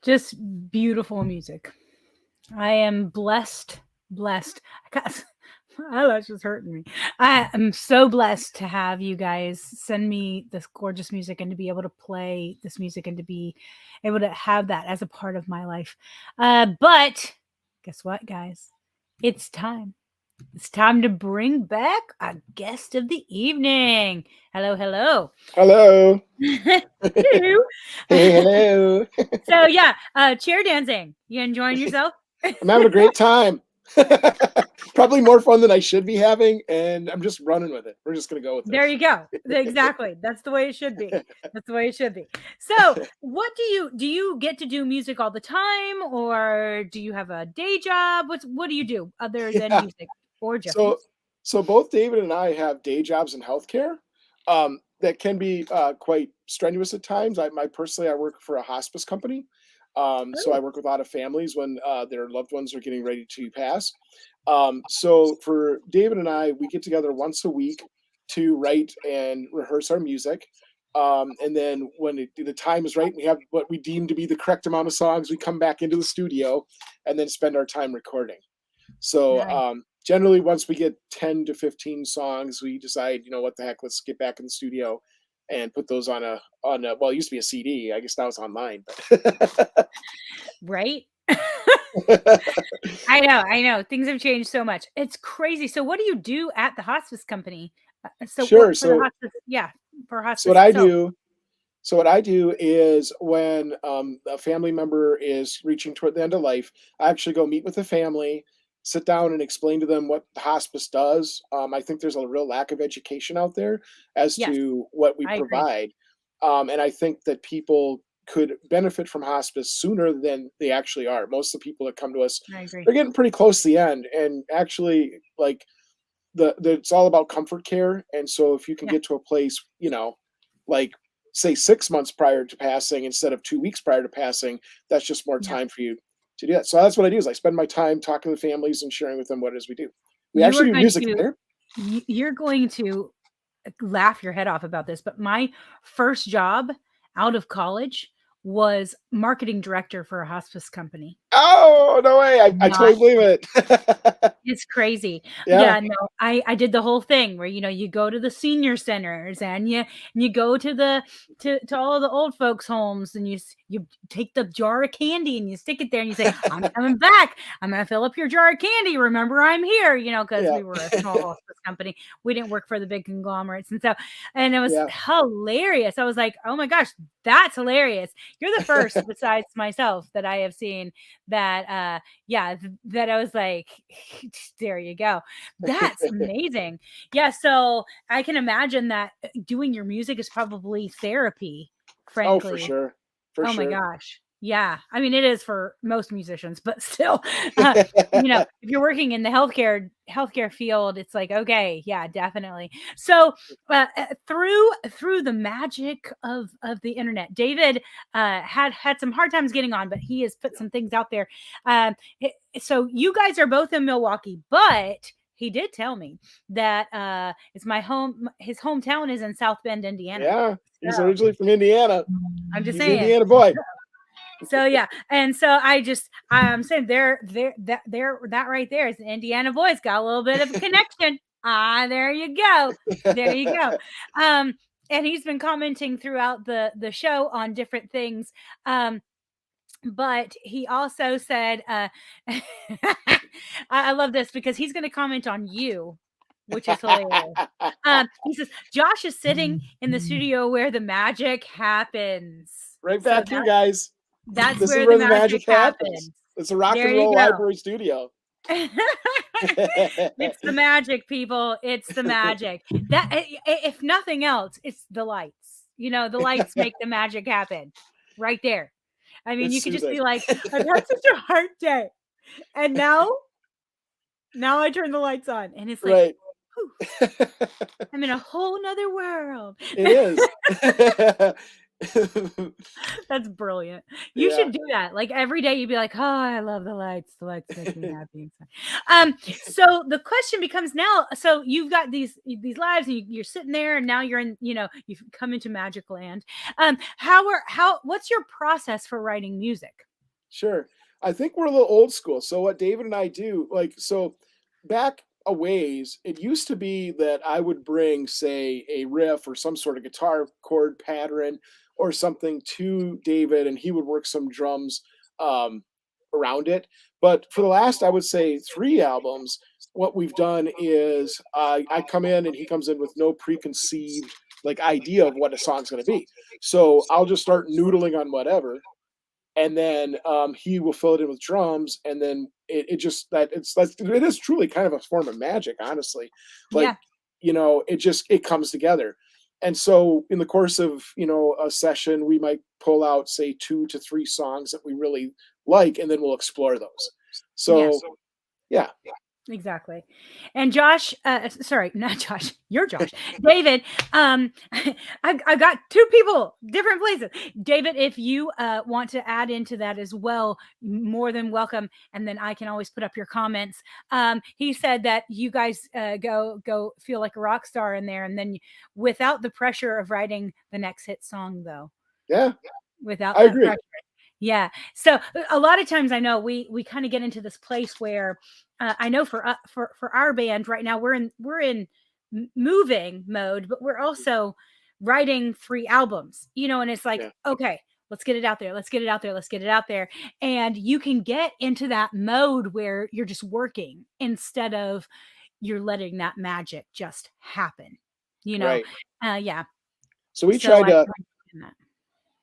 Just beautiful music. I am blessed. Blessed. My eyelash is hurting me. I am so blessed to have you guys send me this gorgeous music and to be able to play this music and to be able to have that as a part of my life. But guess what, guys? It's time. It's time to bring back our guest of the evening. Hello, hello. Hello. Hello. Hey, hello. So yeah, chair dancing. You enjoying yourself? I'm having a great time. Probably more fun than I should be having, and I'm just running with it. We're just gonna go with There this. you go. Exactly. That's the way it should be. That's the way it should be. So, what do you get to do music all the time, or do you have a day job? What do you do other than Yeah. music or just So, music? so both David and I have day jobs in healthcare. That can be quite strenuous at times. I work for a hospice company. So I Oh, work with a lot of families when their loved ones are getting ready to pass. So for David and I, we get together once a week to write and rehearse our music. And then when the time is right, we have what we deem to be the correct amount of songs. We come back into the studio and then spend our time recording. So nice. generally, once we get 10 to 15 songs, we decide, what the heck, let's get back in the studio and put those on a well, it used to be a CD. I guess now it's online, but Right? I know. Things have changed so much. It's crazy. So, what do you do at the hospice company? So, sure. what for the hospice? Yeah, for So what hospice I itself. do So what I do is when a family member is reaching toward the end of life, I actually go meet with the family, sit down and explain to them what the hospice does. I think there's a real lack of education out there as Yes, to what we I agree. provide. And I think that people could benefit from hospice sooner than they actually are. Most of the people that come to us, I agree. they're getting pretty close to the end. And actually, like it's all about comfort care. And so if you can Yeah, get to a place, like say 6 months prior to passing instead of 2 weeks prior to passing, that's just more yeah. time for you to do that. So that's what I do is I spend my time talking to families and sharing with them what it is we do. We You are actually do going music to there. you're going to laugh your head off about this, but my first job out of college was marketing director for a hospice company. Oh, no way. I Not totally believe it. It's crazy. Yeah. Yeah, no, I did the whole thing where, you go to the senior centers and you go to the to all the old folks' homes and you take the jar of candy and you stick it there and you say, "I'm coming back. I'm gonna fill up your jar of candy. Remember, I'm here," because Yeah. we were a small hospice company. We didn't work for the big conglomerates. And it was Yeah. hilarious. I was like, "Oh my gosh, that's hilarious." You're the first besides myself that I have seen that yeah, that I was like, there you go. That's amazing. Yeah, so I can imagine that doing your music is probably therapy, Oh, for frankly. sure. For Oh my sure. gosh. Yeah. I mean, it is for most musicians, but still, if you're working in the healthcare field, it's like, okay, yeah, definitely. So, through the magic of the internet, David had some hard times getting on, but he has put some things out there. So you guys are both in Milwaukee, but he did tell me that it's my home. His hometown is in South Bend, Indiana. Yeah. He's So originally from Indiana. I'm just He's an saying. Indiana boy. So yeah, and so I'm saying that right there is the Indiana boys got a little bit of a connection. There you go, there you go. Um, and he's been commenting throughout the show on different things. But he also said, I love this because he's going to comment on you, which is hilarious. He says Josh is sitting in the studio where the magic happens. Right So back here, guys. that's This is where the where the magic magic happens. happens. It's a rock There and you roll go. library studio. It's the magic, people. It's the magic. If nothing else, it's the lights. The lights make the magic happen right there. I mean, you It's could just be soothing. like, I've had such a hard day. And now I turn the lights on and it's like, Right. whew, I'm in a whole nother world. It is. That's brilliant. You Yeah. should do that. Like every day you'd be like, "Oh, I love the lights. The lights make me happy." So the question becomes now, so you've got these lives and you're sitting there and now you're in, you've come into magic land. What's your process for writing music? Sure. I think we're a little old school. So what David and I do, like, so back a ways, it used to be that I would bring, say, a riff or some sort of guitar chord pattern or something to David, and he would work some drums um, around it. But for the last, I would say, 3 albums, what we've done is I come in and he comes in with no preconceived like idea of what a song's going to be. So I'll just start noodling on whatever, and then he will fill it in with drums, and then it just that it's like it is truly kind of a form of magic, honestly. Like, Yeah. it comes together. And so in the course of a session, we might pull out, say, 2 to 3 songs that we really like, and then we'll explore those. Yeah. So yeah. Exactly. And Josh, sorry, not Josh, you're Josh. David, I got 2 people, different places. David, if you want to add into that as well, more than welcome. And then I can always put up your comments. He said that you guys go feel like a rock star in there, and then without the pressure of writing the next hit song, though, Yeah, without I that agree. pressure. Yeah. So a lot of times I know we kind of get into this place where I know for our band right now we're in moving mode, but we're also writing 3 albums, and it's like, Yeah, okay, let's get it out there. Let's get it out there. Let's get it out there. And you can get into that mode where you're just working instead of you're letting that magic just happen, you know? right. Yeah. So we So tried I to understand that.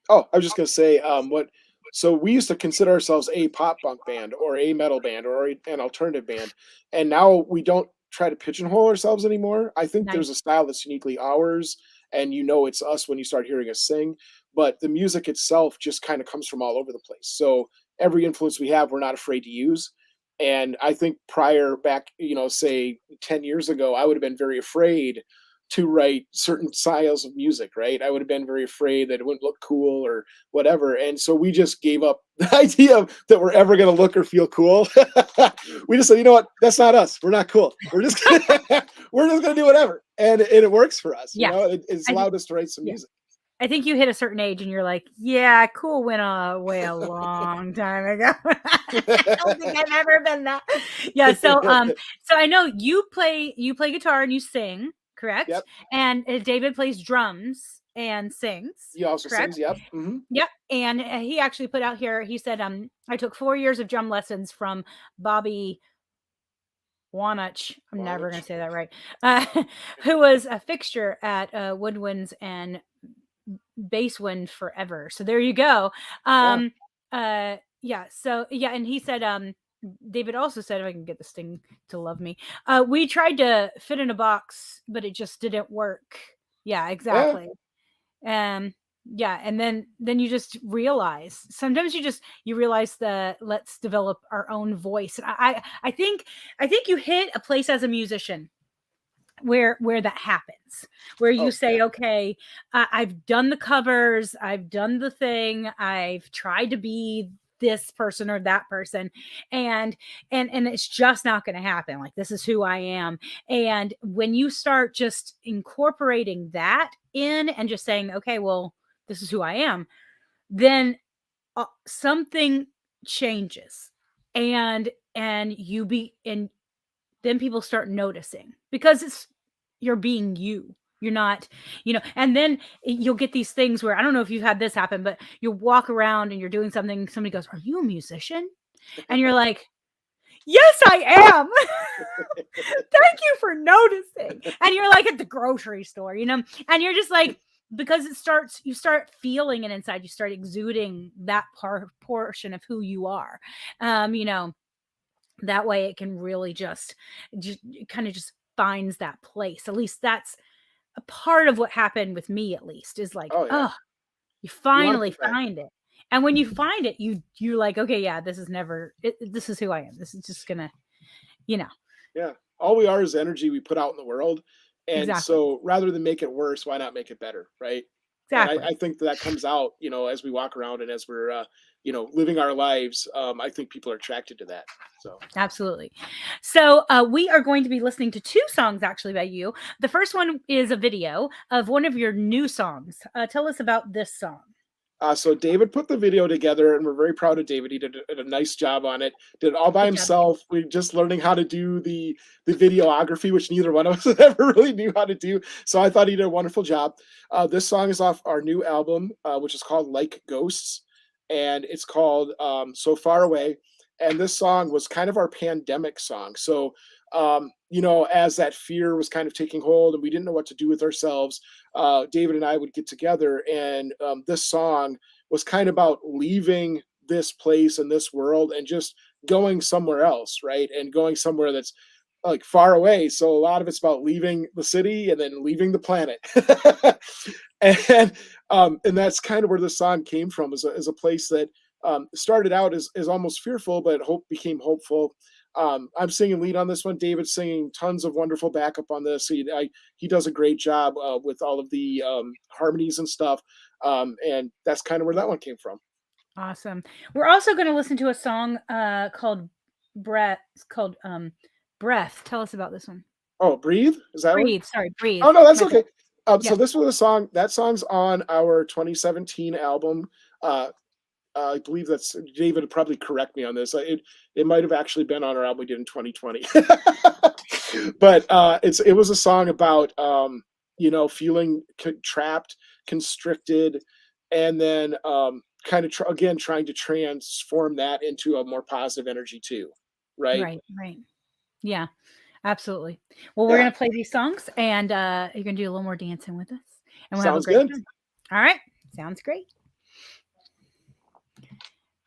Oh, I was just gonna say, what so we used to consider ourselves a pop punk band or a metal band or an alternative band, and now we don't try to pigeonhole ourselves anymore. I think there's a Nice. style that's uniquely ours, and it's us when you start hearing us sing, but the music itself just kind of comes from all over the place. So every influence we have, we're not afraid to use. And I think prior back, say 10 years ago, I would have been very afraid to write certain styles of music, right? I would have been very afraid that it wouldn't look cool or whatever. And so we just gave up the idea that we're ever going to look or feel cool. We just said, you know what? That's not us. We're not cool. We're just going to do whatever. And it works for us. Yeah. It's I think allowed us to write some yeah. music. I think you hit a certain age and you're like, yeah, cool went away a long time ago. I don't think I've ever been that. Yeah. So I know you play guitar and you sing, correct? Yep. And David plays drums and sings, He also correct? sings. Yep. Hmm. Yep. And he actually put out here, he said, I took 4 years of drum lessons from Bobby Wanach. I'm never going to say that right. Uh, who was a fixture at Woodwinds and Basewind forever. So there you go. Yeah. Yeah, so yeah, and he said David also said, if I can get this thing to love me. We tried to fit in a box, but it just didn't work. Yeah, Yeah. exactly. Um yeah, and then you just realize sometimes you realize that let's develop our own voice. And I think you hit a place as a musician where that happens, where you Oh, say, yeah. okay, I've done the covers, I've done the thing, I've tried to be this person or that person, and it's just not going to happen. Like, this is who I am. And when you start just incorporating that in and just saying, okay, well, this is who I am, then something changes, and then people start noticing because you're being you. You're not, and then you'll get these things where, I don't know if you've had this happen, but you'll walk around and you're doing something. Somebody goes, "Are you a musician?" And you're like, "Yes, I am." Thank you for noticing. And you're like at the grocery store, and you're just like, because you start feeling it inside, you start exuding that portion of who you are. Um, you know, that way it can really just kind of just finds that place. At least that's a part of what happened with me, at least, is like, Oh yeah. oh, you You want to finally put that. find it. And when you find it, you're like, okay, yeah, this is who I am. This is just gonna, you know, Yeah. All we are is energy we put out in the world. And exactly. so rather than make it worse, why not make it better? Right. And I Exactly. think that comes out, as we walk around and as we're, living our lives. I think people are attracted to that. So, Absolutely. So we are going to be listening to 2 songs actually by you. The first one is a video of one of your new songs. Tell us about this song. So David put the video together, and we're very proud of David. He did a nice job on it. Did it all by Good job, David. himself. We just learning how to do the videography, which neither one of us ever really knew how to do. So I thought he did a wonderful job. This song is off our new album, which is called Like Ghosts, and it's called So Far Away. And this song was kind of our pandemic song. So as that fear was kind of taking hold and we didn't know what to do with ourselves, David and I would get together, and this song was kind of about leaving this place and this world and just going somewhere else, right? And going somewhere that's like far away. So a lot of it's about leaving the city and then leaving the planet. And that's kind of where the song came from, as a place that started out as almost fearful, but hope became hopeful. I'm singing lead on this one. David's singing tons of wonderful backup on this. He does a great job with all of the harmonies and stuff. And that's kind of where that one came from. Awesome. We're also going to listen to a song called Breath. It's called Breath. Tell us about this one. Oh, Breathe? Is that Breathe. Sorry, Breathe. Oh, no, that's My okay. bad. So this was a song, that song's on our 2017 album. I believe that's David would probably correct me on this. It might have actually been on our album we did in 2020. But it was a song about feeling trapped, constricted, and then kind of trying to transform that into a more positive energy too, right? Right. Yeah, absolutely. Well, we're Yeah. going to play these songs, and you're going to do a little more dancing with us, and we'll Sounds have a great good. time. All right. Sounds great.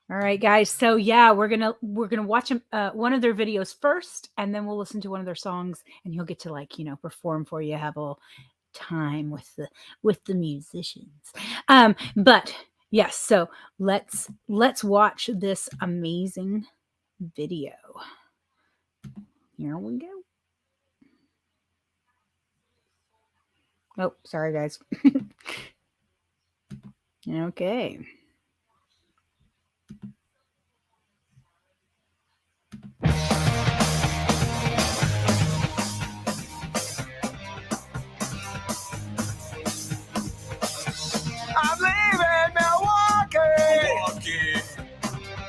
All right, guys. So yeah, we're gonna watch one of their videos first, and then we'll listen to one of their songs, and you'll get to perform for you, have a little time with the musicians. But yes, so let's watch this amazing video. Here we go. Oh, sorry, guys. Okay. I'm leaving Milwaukee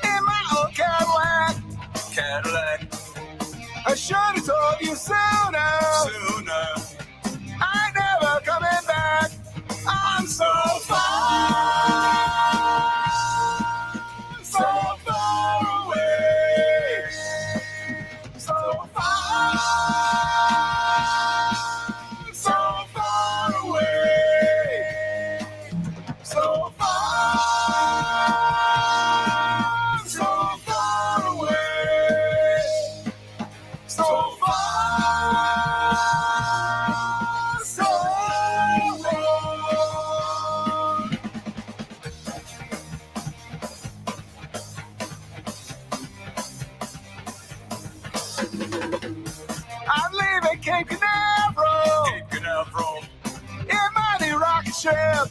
in my old Cadillac. I should have told you sooner. I ain't never coming back. I'm so far away, so far away, so far away, so I'm leaving Cape Canaveral in my new rocket ship.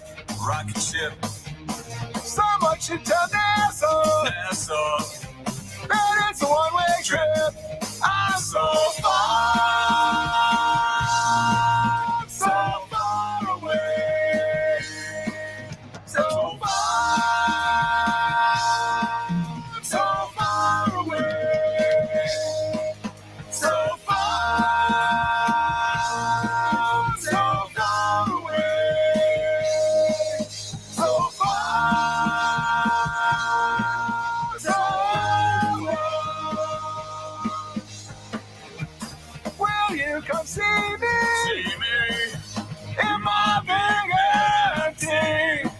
So much into NASA. And it's a one-way trip. I'm so far away, so far away, so far away, so will you come see me in my big empty?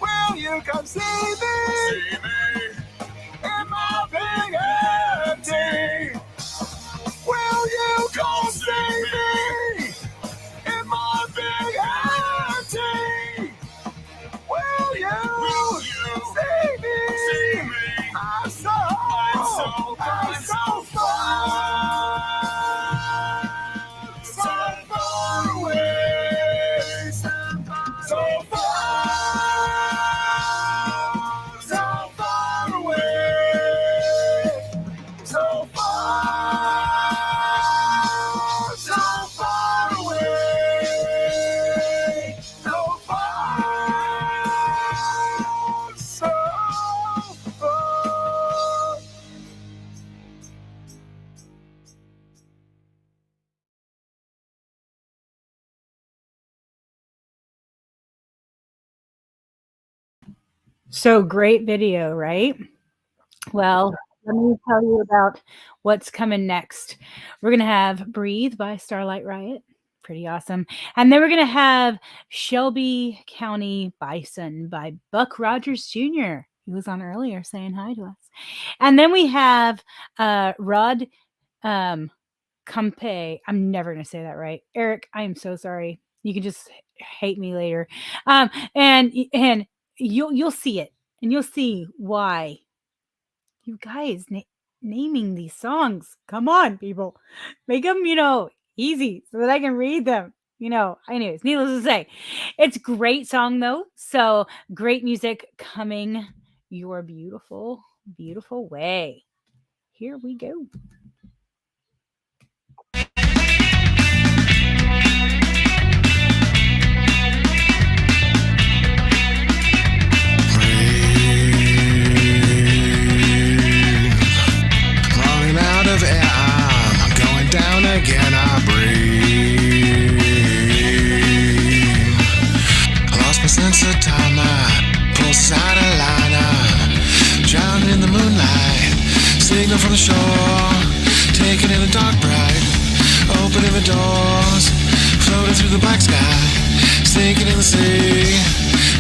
Will you come see me in my big empty? Will you come see me in my big empty? Will you see me? I'm so far away, so far So great video, right? Well, let me tell you about what's coming next. We're gonna have "Breathe" by Starlight Riot, pretty awesome, and then we're gonna have "Shelby County Bison" by Buck Rogers Jr. He was on earlier saying hi to us. And then we have, Rod, um, Campe. I'm never gonna say that right. Eric, I am so sorry. You can just hate me later. And you'll see it, and you'll see why. You guys naming these songs. Come on, people. Make them, easy so that I can read them. Anyways, needless to say, it's a great song though. So great music coming your beautiful, beautiful way. Here we go. Running out of air, I'm going down again. I breathe. I lost my sense of time. My pulse is out of line. I'm drowning in the moonlight. Signal from the shore, taking in the dark bright. Opening the doors, floating through the black sky, sinking in the sea,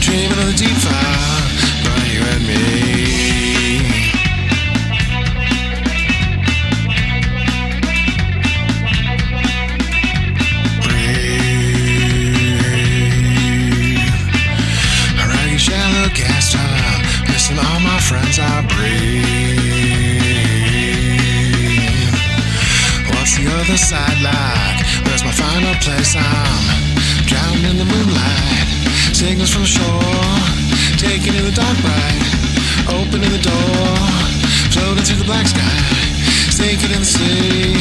dreaming of the deep fire, by you and me. Shallow gas time, missing all my friends. I breathe. What's the other side like? Where's my final place? I'm drowning in the moonlight. Signals from the shore, taking in the dark bright. Opening the door, floating through the black sky, sinking in the sea,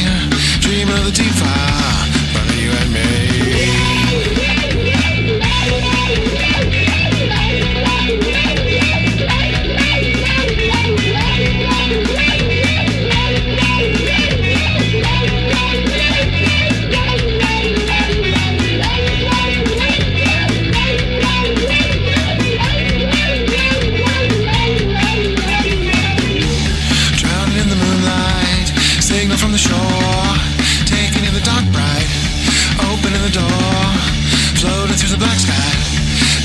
dreaming of the deep fire, burning you and me. From the shore, taking in the dark bright, opening the door, floating through the black sky,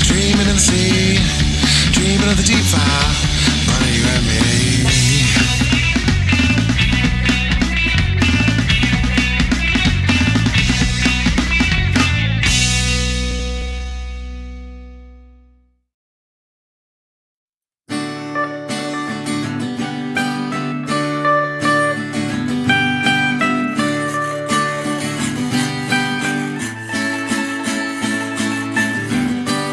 dreaming in the sea, dreaming of the deep fire, running you and me.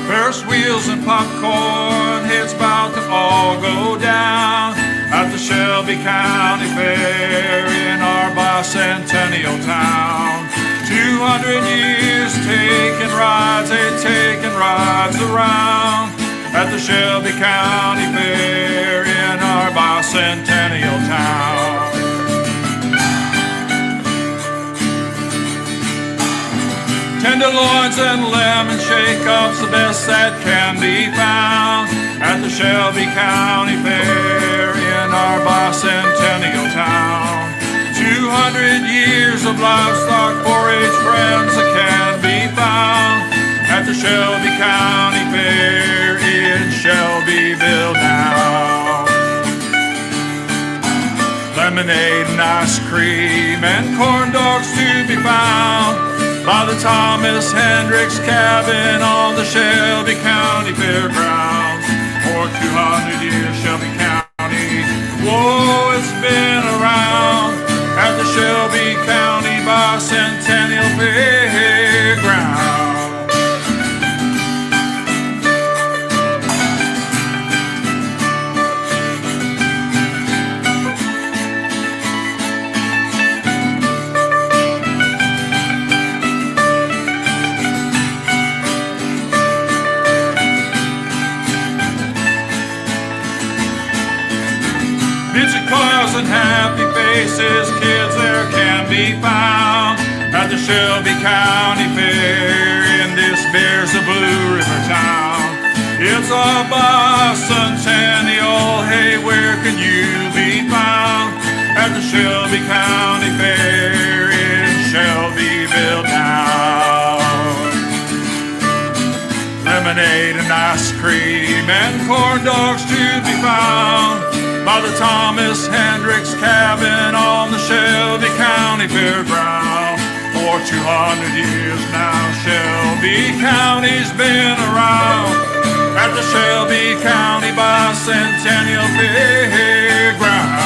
Ferris wheels and popcorn, it's about to all go down at the Shelby County Fair in our bicentennial town. 200 years taking rides, taking rides around at the Shelby County Fair in our bicentennial town. Tenderloins and lemon shake-ups, the best that can be found at the Shelby County Fair in our bicentennial town. 200 years of livestock 4-H friends that can be found at the Shelby County Fair in Shelbyville now. Lemonade and ice cream and corn dogs to be found by the Thomas Hendricks cabin on the Shelby County Fairgrounds. For 200 years, Shelby County, whoa, it's been around at the Shelby County Bicentennial Fairgrounds. Music cars and happy faces, kids there can be found at the Shelby County Fair in this Bears of Blue River town. It's our bicentennial. Hey, where can you be found? At the Shelby County Fair in Shelbyville town. Lemonade and ice cream and corn dogs to be found by the Thomas Hendricks Cabin on the Shelby County Fairground. For 200 years now, Shelby County's been around at the Shelby County Bicentennial Fairground.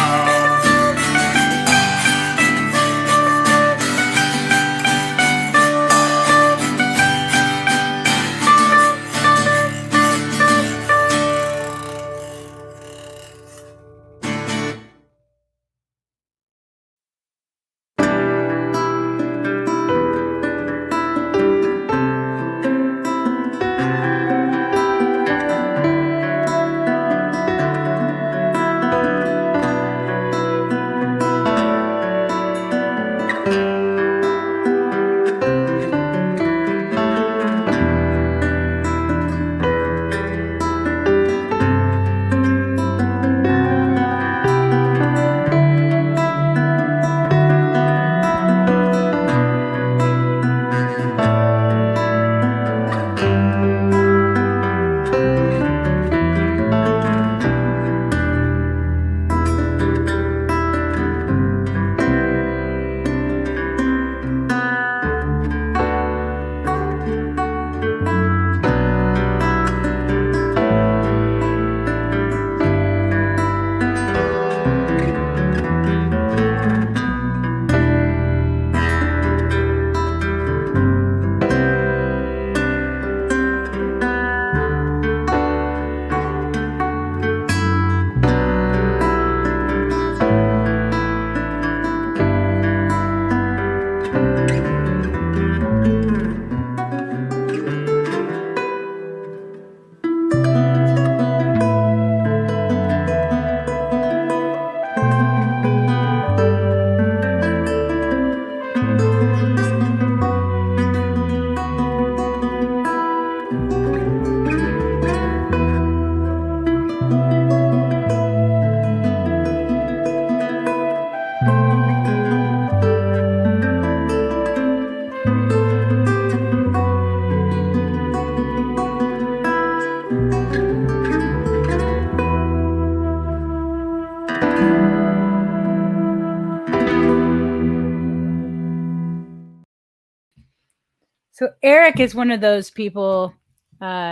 So Eric is one of those people.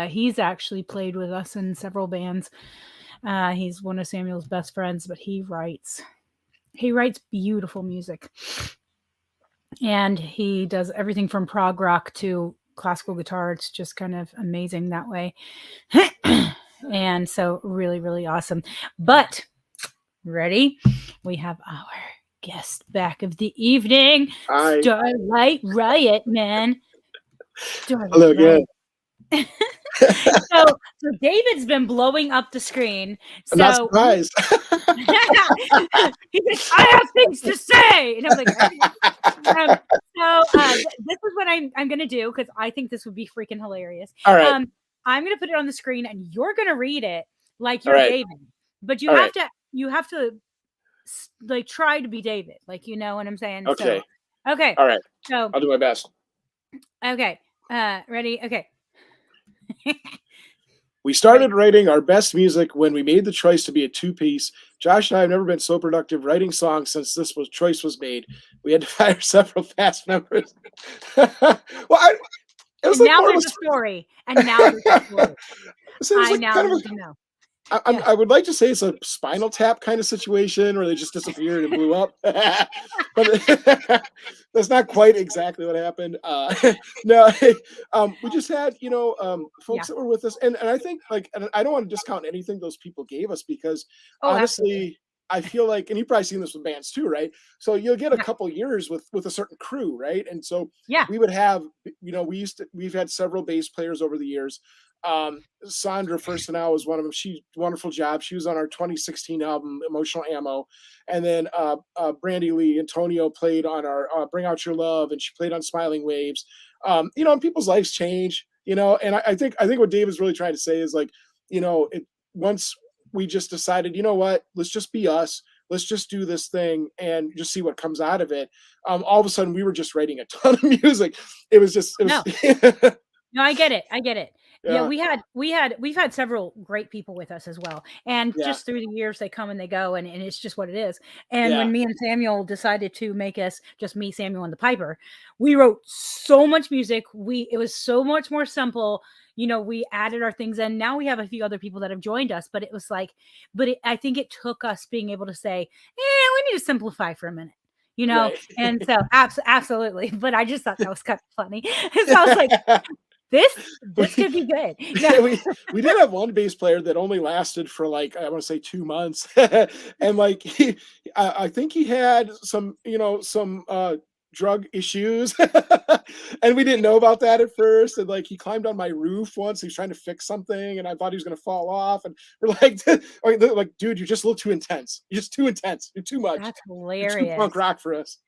He's actually played with us in several bands. He's one of Samuel's best friends, but he writes beautiful music. And he does everything from prog rock to classical guitar. It's just kind of amazing that way. And so really, really awesome. But ready? We have our guest back of the evening, Hi. Starlight Riot, man. Starlight Hello again. Riot. So David's been blowing up the screen. I'm not So surprised. he's like, I have things to say, and I'm like, this is what I'm gonna do because I think this would be freaking hilarious. All right. I'm gonna put it on the screen, and you're gonna read it like All you're right. David, but you All have right. to like try to be David, like you know what I'm saying. Okay. So, okay. All right. So I'll do my best. okay. Ready? Okay. We started writing our best music when we made the choice to be a two-piece. Josh and I have never been so productive writing songs since choice was made. We had to fire several cast members. Well, it was And like now more of there's a story, and now there's a story. so it was I like now kind of need to know. I would like to say it's a Spinal Tap kind of situation where they just disappeared and blew up, but that's not quite exactly what happened. No, we just had folks that were with us, and I think and I don't want to discount anything those people gave us because honestly, Absolutely. I feel like, and you've probably seen this with bands too, right? So you'll get a couple years with a certain crew, right? And so we would have, we've had several bass players over the years. Sandra Firstenau was one of them. Wonderful job. She was on our 2016 album, Emotional Ammo. And then Brandy Lee Antonio played on our Bring Out Your Love, and she played on Smiling Waves. And people's lives change. And I think what Dave is really trying to say is like, once we just decided, you know what, let's just be us. Let's just do this thing and just see what comes out of it. All of a sudden we were just writing a ton of music. It was No. No, I get it. I get it. Yeah, yeah, we've had several great people with us as well. And yeah, just through the years they come and they go and it's just what it is. And yeah, when me and Samuel decided to make us just me, Samuel, and the Piper, we wrote so much music. It was so much more simple. We added our things in. Now we have a few other people that have joined us, but it was like, I think it took us being able to say, we need to simplify for a minute. right. And so absolutely. But I just thought that was kind of funny. So I was like, this could be good. Yeah, Yeah. we did have one bass player that only lasted for like I want to say 2 months, and like I think he had some drug issues, and we didn't know about that at first. And like he climbed on my roof once. He was trying to fix something, and I thought he was gonna fall off. And we're like, like, dude, you're just a little too intense. You're just too intense. You're too much. That's You're too hilarious. punk rock for us.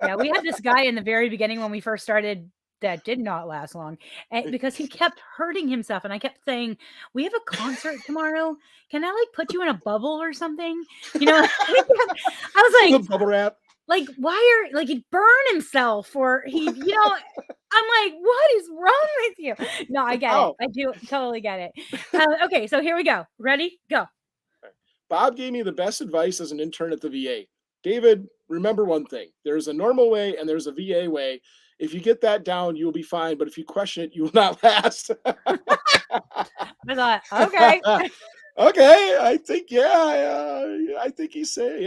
Yeah, we had this guy in the very beginning when we first started that did not last long because he kept hurting himself. And I kept saying, we have a concert tomorrow. Can I like put you in a bubble or something? I was The like, bubble wrap. why are like he'd burn himself or I'm like, what is wrong with you? No, I get it. Oh. I do totally get it. Okay, so here we go. Ready? Go. Bob gave me the best advice as an intern at the VA. David, remember one thing. There's a normal way and there's a VA way. If you get that down, you'll be fine. But if you question it, you will not last. I thought, okay. Okay, I think, I think he's saying,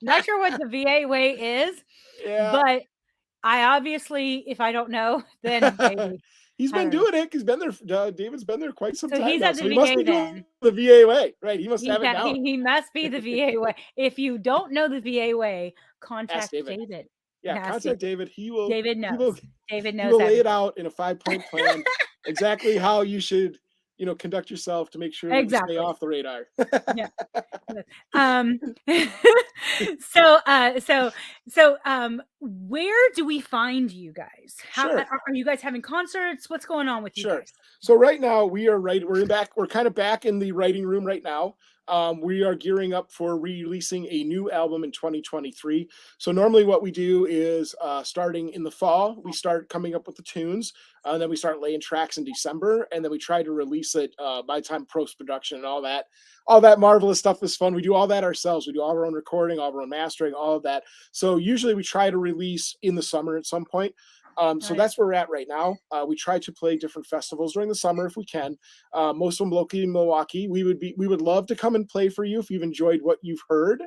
Not sure what the VA way is, yeah. but I obviously, if I don't know, then maybe. He's I been don't know. doing it. He's been there. David's been there quite some So time he's now. at the So he must VA be then. doing the VA way, right? He must have it He, down. he must be the VA way. If you don't know the VA way, Ask contact David. David. Yeah, Ask contact David. He will. David He knows. will. David He knows will lay it everything. out in a 5-point plan, exactly how you should, conduct yourself to make sure that you Exactly. stay off the radar. Yeah. Where do we find you guys? Sure. Are you guys having concerts? What's going on with you Sure. guys? So right now we're kind of back in the writing room right now. We are gearing up for releasing a new album in 2023. So normally what we do is starting in the fall, we start coming up with the tunes, and then we start laying tracks in December, and then we try to release it by the time post-production and all that marvelous stuff is fun. We do all that ourselves. We do all our own recording, all our own mastering, all of that. So usually we try to release in the summer at some point. So Right. that's where we're at right now. We try to play different festivals during the summer if we can. Most of them locally in Milwaukee. We would love to come and play for you if you've enjoyed what you've heard.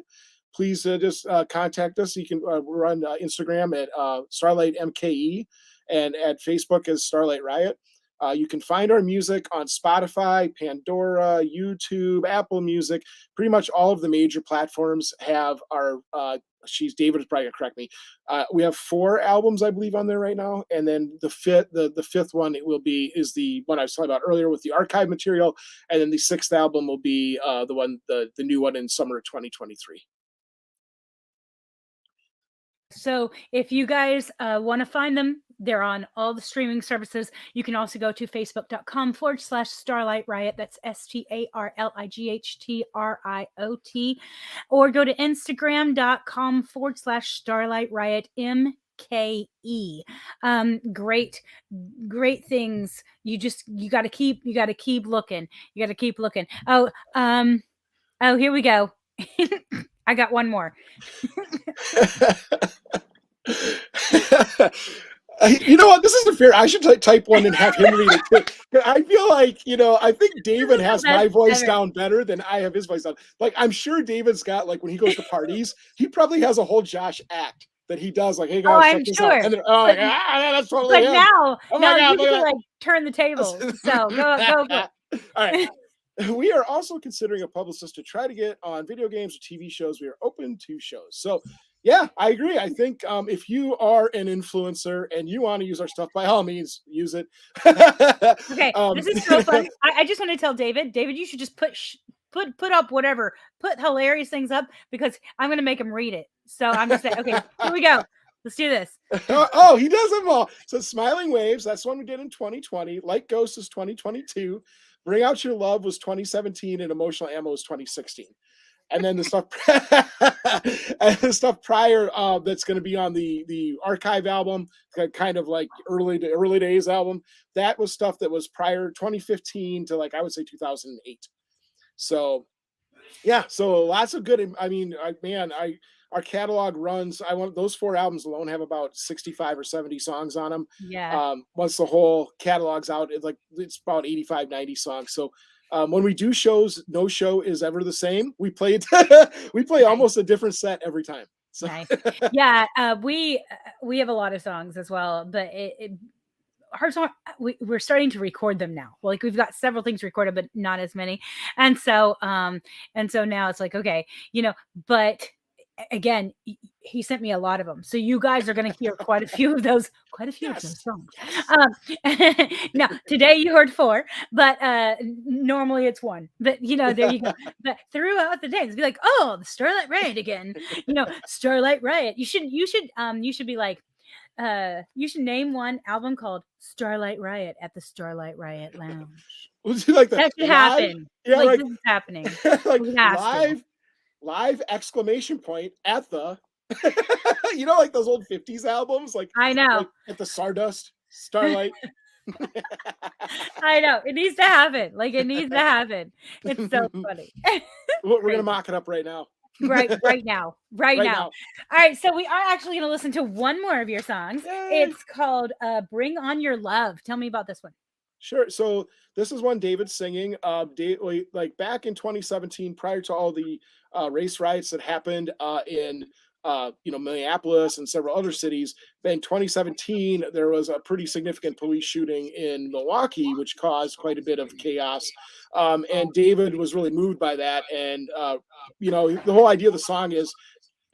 Please just contact us. You can we're on Instagram at Starlight MKE and at Facebook as Starlight Riot. You can find our music on Spotify, Pandora, YouTube, Apple Music. Pretty much all of the major platforms have our. David is probably gonna correct me. We have 4 albums, I believe, on there right now, and then the fifth one is the one I was talking about earlier with the archive material, and then the 6th album will be the new one in summer of 2023. So if you guys want to find them, they're on all the streaming services. You can also go to facebook.com/Starlight Riot. That's StarlightTriot, or go to Instagram.com/Starlight Riot MKE. Great things. You got to keep looking. You got to keep looking. Oh, here we go. I got one more. You know what? This isn't fair. I should type one and have him read it too. I feel like, I think David has my voice down better than I have his voice down. Like, I'm sure David's got, like, when he goes to parties, he probably has a whole Josh act that he does. Like, hey guys, check I'm this sure. out. And then, yeah, that's totally But him. now, Oh my God, you look at can that. like turn the tables. So go. All right. We are also considering a publicist to try to get on video games or TV shows. We are open to shows. So, yeah, I agree. I think if you are an influencer and you want to use our stuff, by all means, use it. Okay, this is so fun. I just want to tell David, you should just put up whatever, put hilarious things up because I'm going to make him read it. So I'm just saying, okay, here we go. Let's do this. Oh, he does them all. So Smiling Waves, that's one we did in 2020. Like Ghost is 2022. Bring Out Your Love was 2017, and Emotional Ammo was 2016. And then the stuff, and the stuff prior that's going to be on the archive album, kind of like early days album. That was stuff that was prior 2015 to like I would say 2008. So yeah, so lots of good. I mean, our catalog runs. I want those 4 albums alone have about 65 or 70 songs on them. Yeah. Once the whole catalog's out, it's about 85, 90 songs. So when we do shows, no show is ever the same. We play almost a different set every time. So Nice. Yeah, we have a lot of songs as well, but our song, we're starting to record them now. Like we've got several things recorded, but not as many. And so now it's like, okay, but again, he sent me a lot of them. So you guys are going to hear quite a few of those songs. Now today you heard 4, but normally it's 1. But there you go. But throughout the day, it's be like, oh, the Starlight Riot again. Starlight Riot. You should be like, you should name one album called Starlight Riot at the Starlight Riot Lounge. Would you like that should happen? Yeah, like this is happening. Like live exclamation point at the like those old 50s albums, like I know, like at the Stardust Starlight. I know, it needs to happen. Like it needs to happen. It's so funny. We're gonna mock it up right now. right now. All right, so we are actually going to listen to one more of your songs. Yay. It's called Bring On Your Love. Tell me about this one. Sure. So this is one David's singing. Like back in 2017, prior to all the race riots that happened in Minneapolis and several other cities. In 2017, there was a pretty significant police shooting in Milwaukee, which caused quite a bit of chaos. And David was really moved by that. And the whole idea of the song is,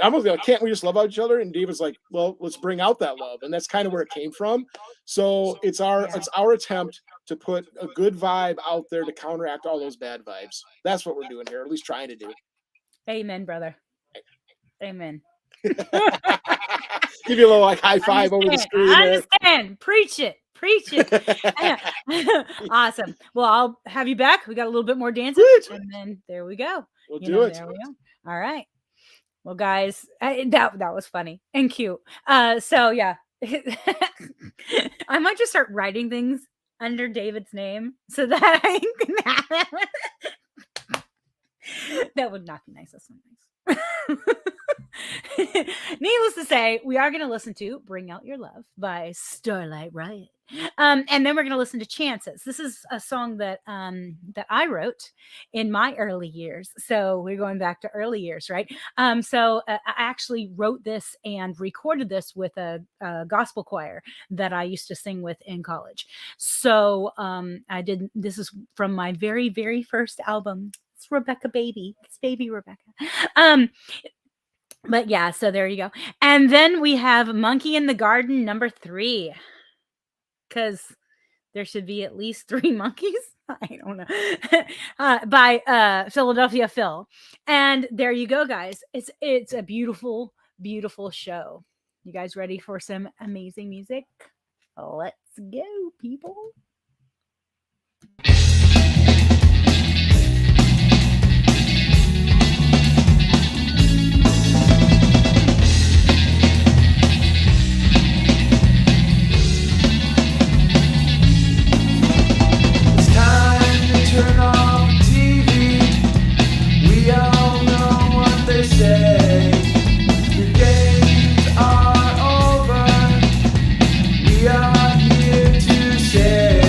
I'm like, can't we just love each other? And David's like, well, let's bring out that love. And that's kind of where it came from. So it's our attempt to put a good vibe out there to counteract all those bad vibes. That's what we're doing here, at least trying to do. Amen, brother. Amen. Give you a little like high five over the screen. I understand. Preach it. Awesome. Well, I'll have you back. We got a little bit more dancing. And then there we go. We'll do it. There we go. All right. Well, guys, that was funny and cute. So yeah, I might just start writing things under David's name so that I can have it. That would not be nice. That's not nice. Needless to say, we are going to listen to Bring Out Your Love by Starlight Riot. And then we're going to listen to Chances. This is a song that I wrote in my early years. So we're going back to early years, right? So I actually wrote this and recorded this with a gospel choir that I used to sing with in college. So this is from my very, very first album. It's Rebecca Baby. It's Baby Rebecca. But yeah, so there you go. And then we have Monkey in the Garden number 3. Because there should be at least 3 monkeys. I don't know. By Philadelphia Phil. And there you go, guys. It's a beautiful, beautiful show. You guys ready for some amazing music? Let's go, people. Turn off TV. We all know what they say. The games are over. We are here to say.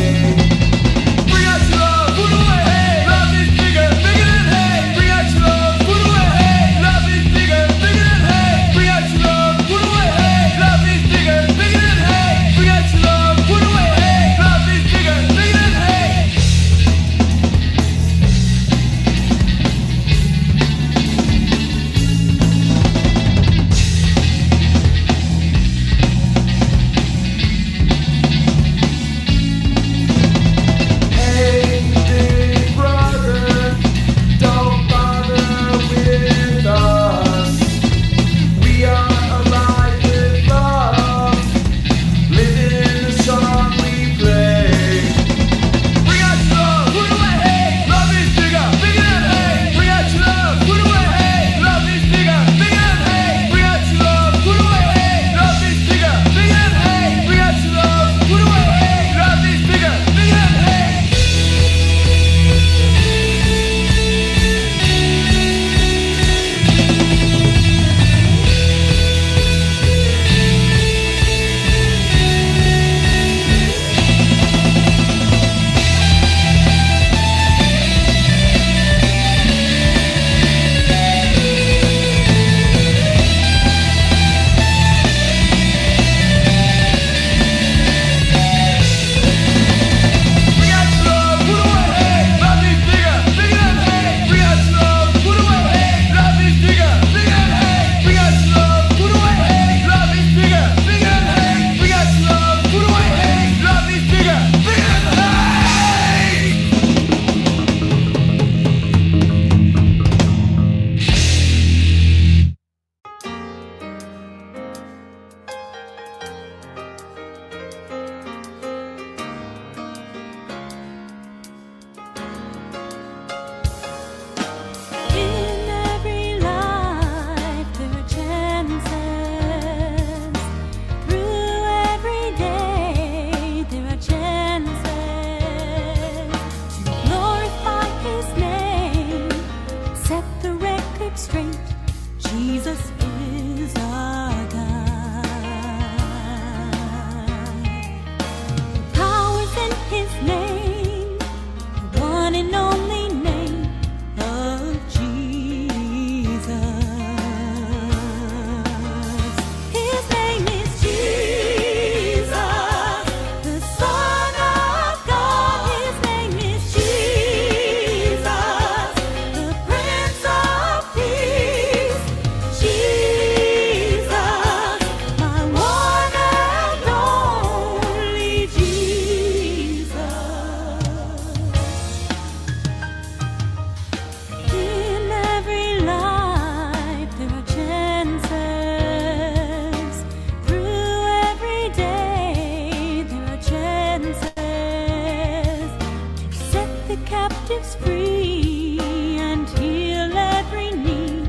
captives free and heal every need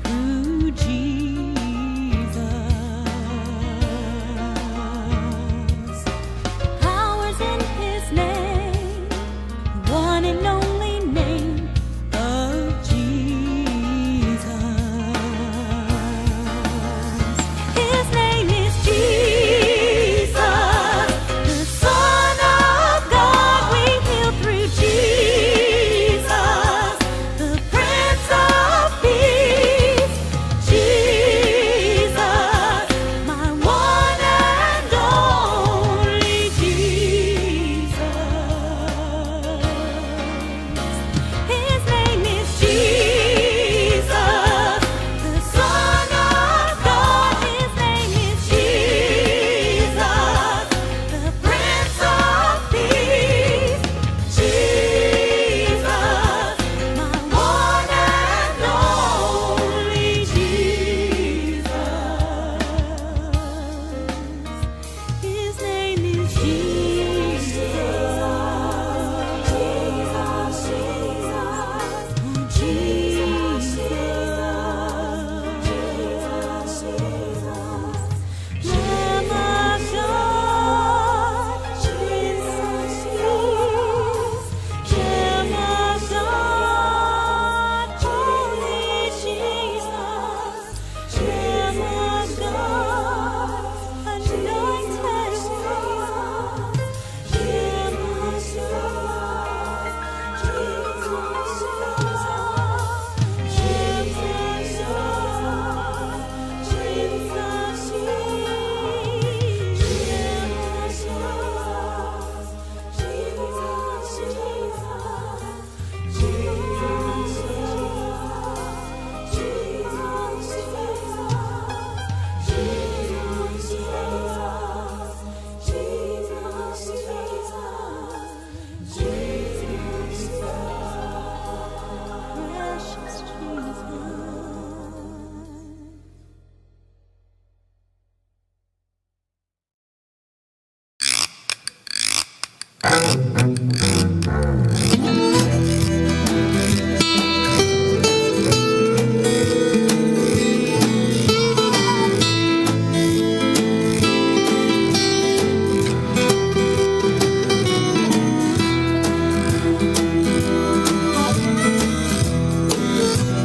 through Jesus. Powers in his name, one and only name of Jesus. His name is Jesus, the Son of God. We heal through Jesus, the Prince of Peace. Jesus, my one and only Jesus. His name is Jesus, the Son of God. His name is Jesus, the Prince of Peace. Jesus, my one and only Jesus. His name is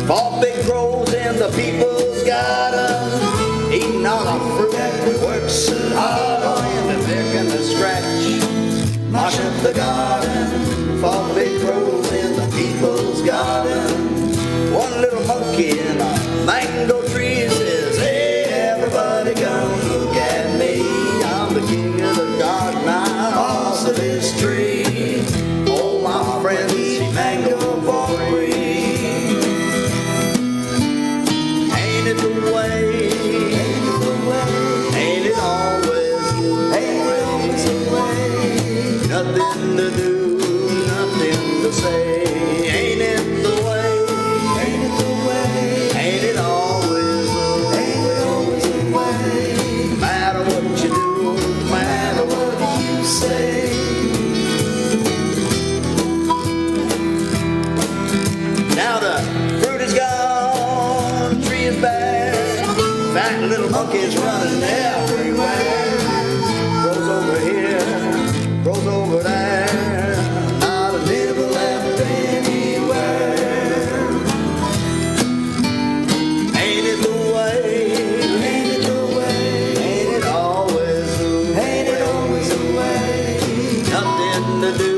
Bought big grows in the people's garden, eating all the fruit we worked so hard on, and picking the scratch, march up the garden. Bought big grows in the people's garden. One little monkey in a mango tree says, "Hey, everybody come look at me. I'm the king of the garden. I'm boss of this tree. Oh, my friends, eat mango for free. Ain't it the way? Ain't it always the way? Nothing to do, nothing to say. Ain't it the way? Ain't it always the way? No matter what you do, no matter what you say. Now the fruit is gone, the tree is bare, fat little monkeys running everywhere. Grows over here, grows over there, not a nibble left anywhere. Ain't it the way? Ain't it the way? Ain't it always the way? Nothing to do,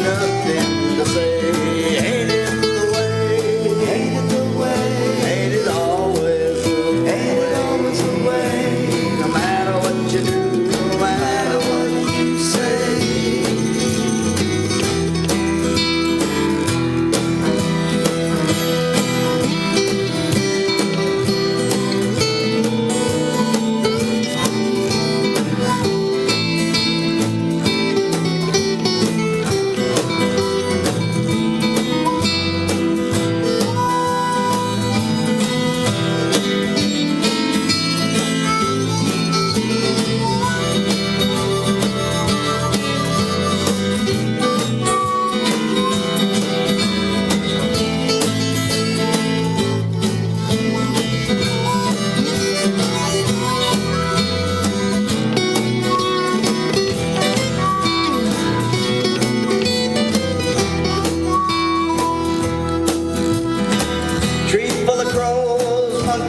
nothing to say. Ain't it the way? Ain't it always the way? No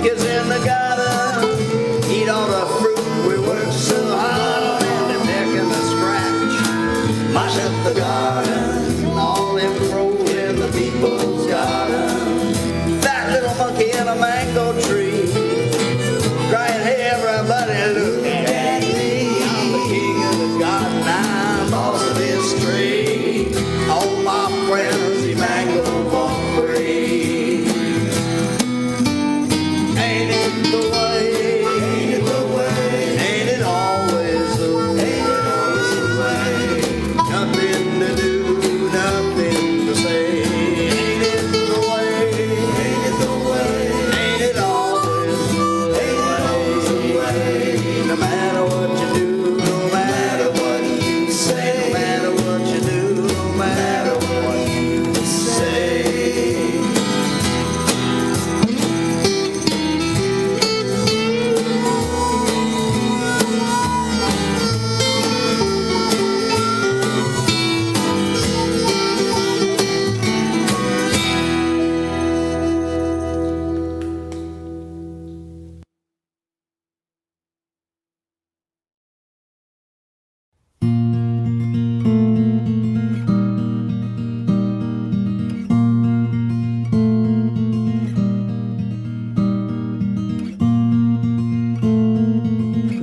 monkeys in the garden eat all the fruit we work so hard on, and they're picking the scratch, mash up the garden, all them crows in the people's garden. That little monkey in a mango tree, crying, hey everybody look at me, I'm the king of the garden, I'm boss of this tree, all my friends eat mango for free. Ain't it the way, ain't it the way, ain't it always the way, nothing to do, nothing to say, ain't it the way, ain't it the way, ain't it always the way, no matter what you do, no matter what you say, no matter what you do, no matter what you say.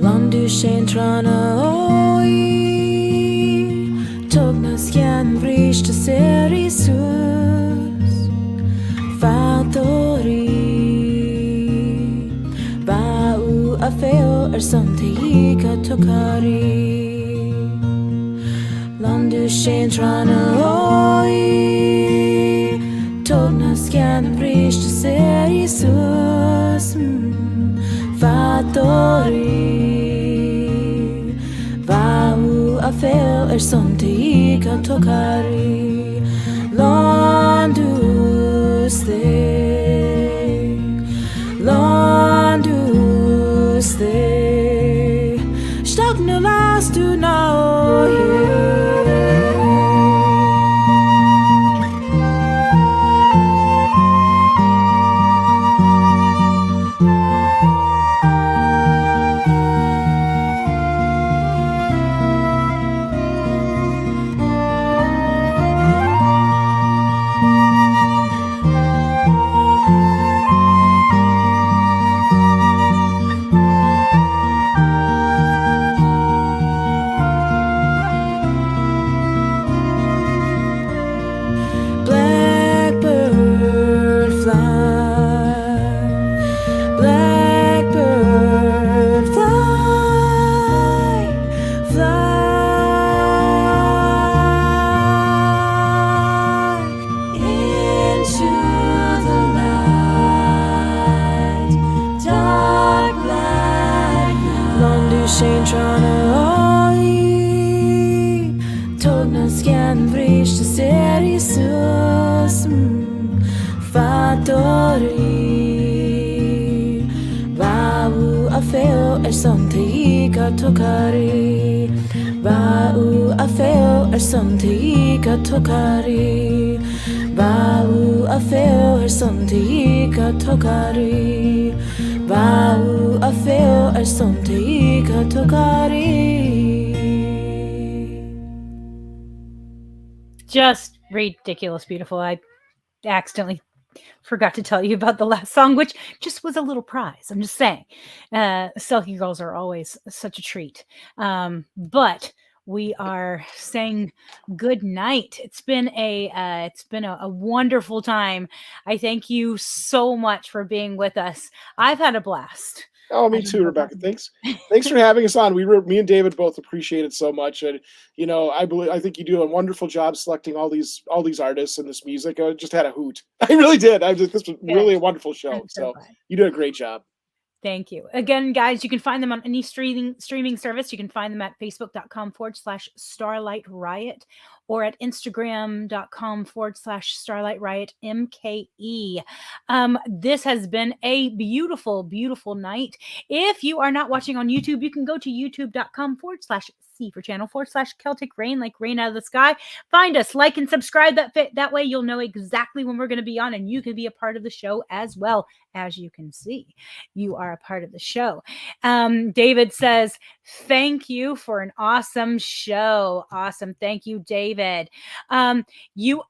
Landu scentrana oi Tognas gen vrishte ser Jesus Fatori Va u afeo som teika tokari Landu scentrana oi Tognas gen vrishte ser Jesus Fatori Vau afel som teika tokari Londus te Stagnu last du now Blackbird fly, blackbird fly, fly into the light, dark black night. Londu scentrana oi, tognas gen vrishte ser Jesus Fatori Vau afeo som teika tokari Vau afeo som teika tokari Vau afeo som teika tokari Vau afeo som teika tokari. Just ridiculous, beautiful. I accidentally forgot to tell you about the last song, which just was a little prize. I'm just saying. Selkie girls are always such a treat. But we are saying good night. It's been a wonderful time. I thank you so much for being with us. I've had a blast. Oh, me too, Rebecca. Thanks for having us on. Me and David both appreciate it so much, and I think you do a wonderful job selecting all these artists and this music. I just had a hoot. I really did. This was really a wonderful show. I'm so So glad. you did a great job. Thank you. Again, guys, you can find them on any streaming service. You can find them at facebook.com/Starlight Riot or at instagram.com/Starlight Riot MKE. This has been a beautiful, beautiful night. If you are not watching on YouTube, you can go to youtube.com/C C for channel /Celtic Rain, like rain out of the sky. Find us, like and subscribe. That way you'll know exactly when we're going to be on, and you can be a part of the show as well. As you can see, you are a part of the show. David says, thank you for an awesome show. Awesome. Thank you, David. If you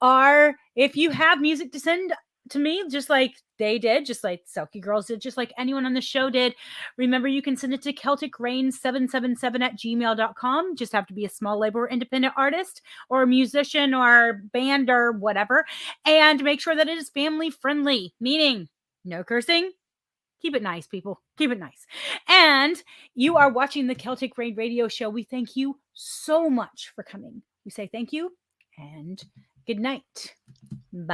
have music to send to me, just like they did, just like Selkie Girls did, just like anyone on the show did, remember you can send it to celticrain777@gmail.com. Just have to be a small label or independent artist or a musician or band or whatever, and make sure that it is family friendly, meaning no cursing. Keep it nice, people. Keep it nice. And you are watching the Celtic Rain Radio Show. We thank you so much for coming. We say thank you and good night. Bye.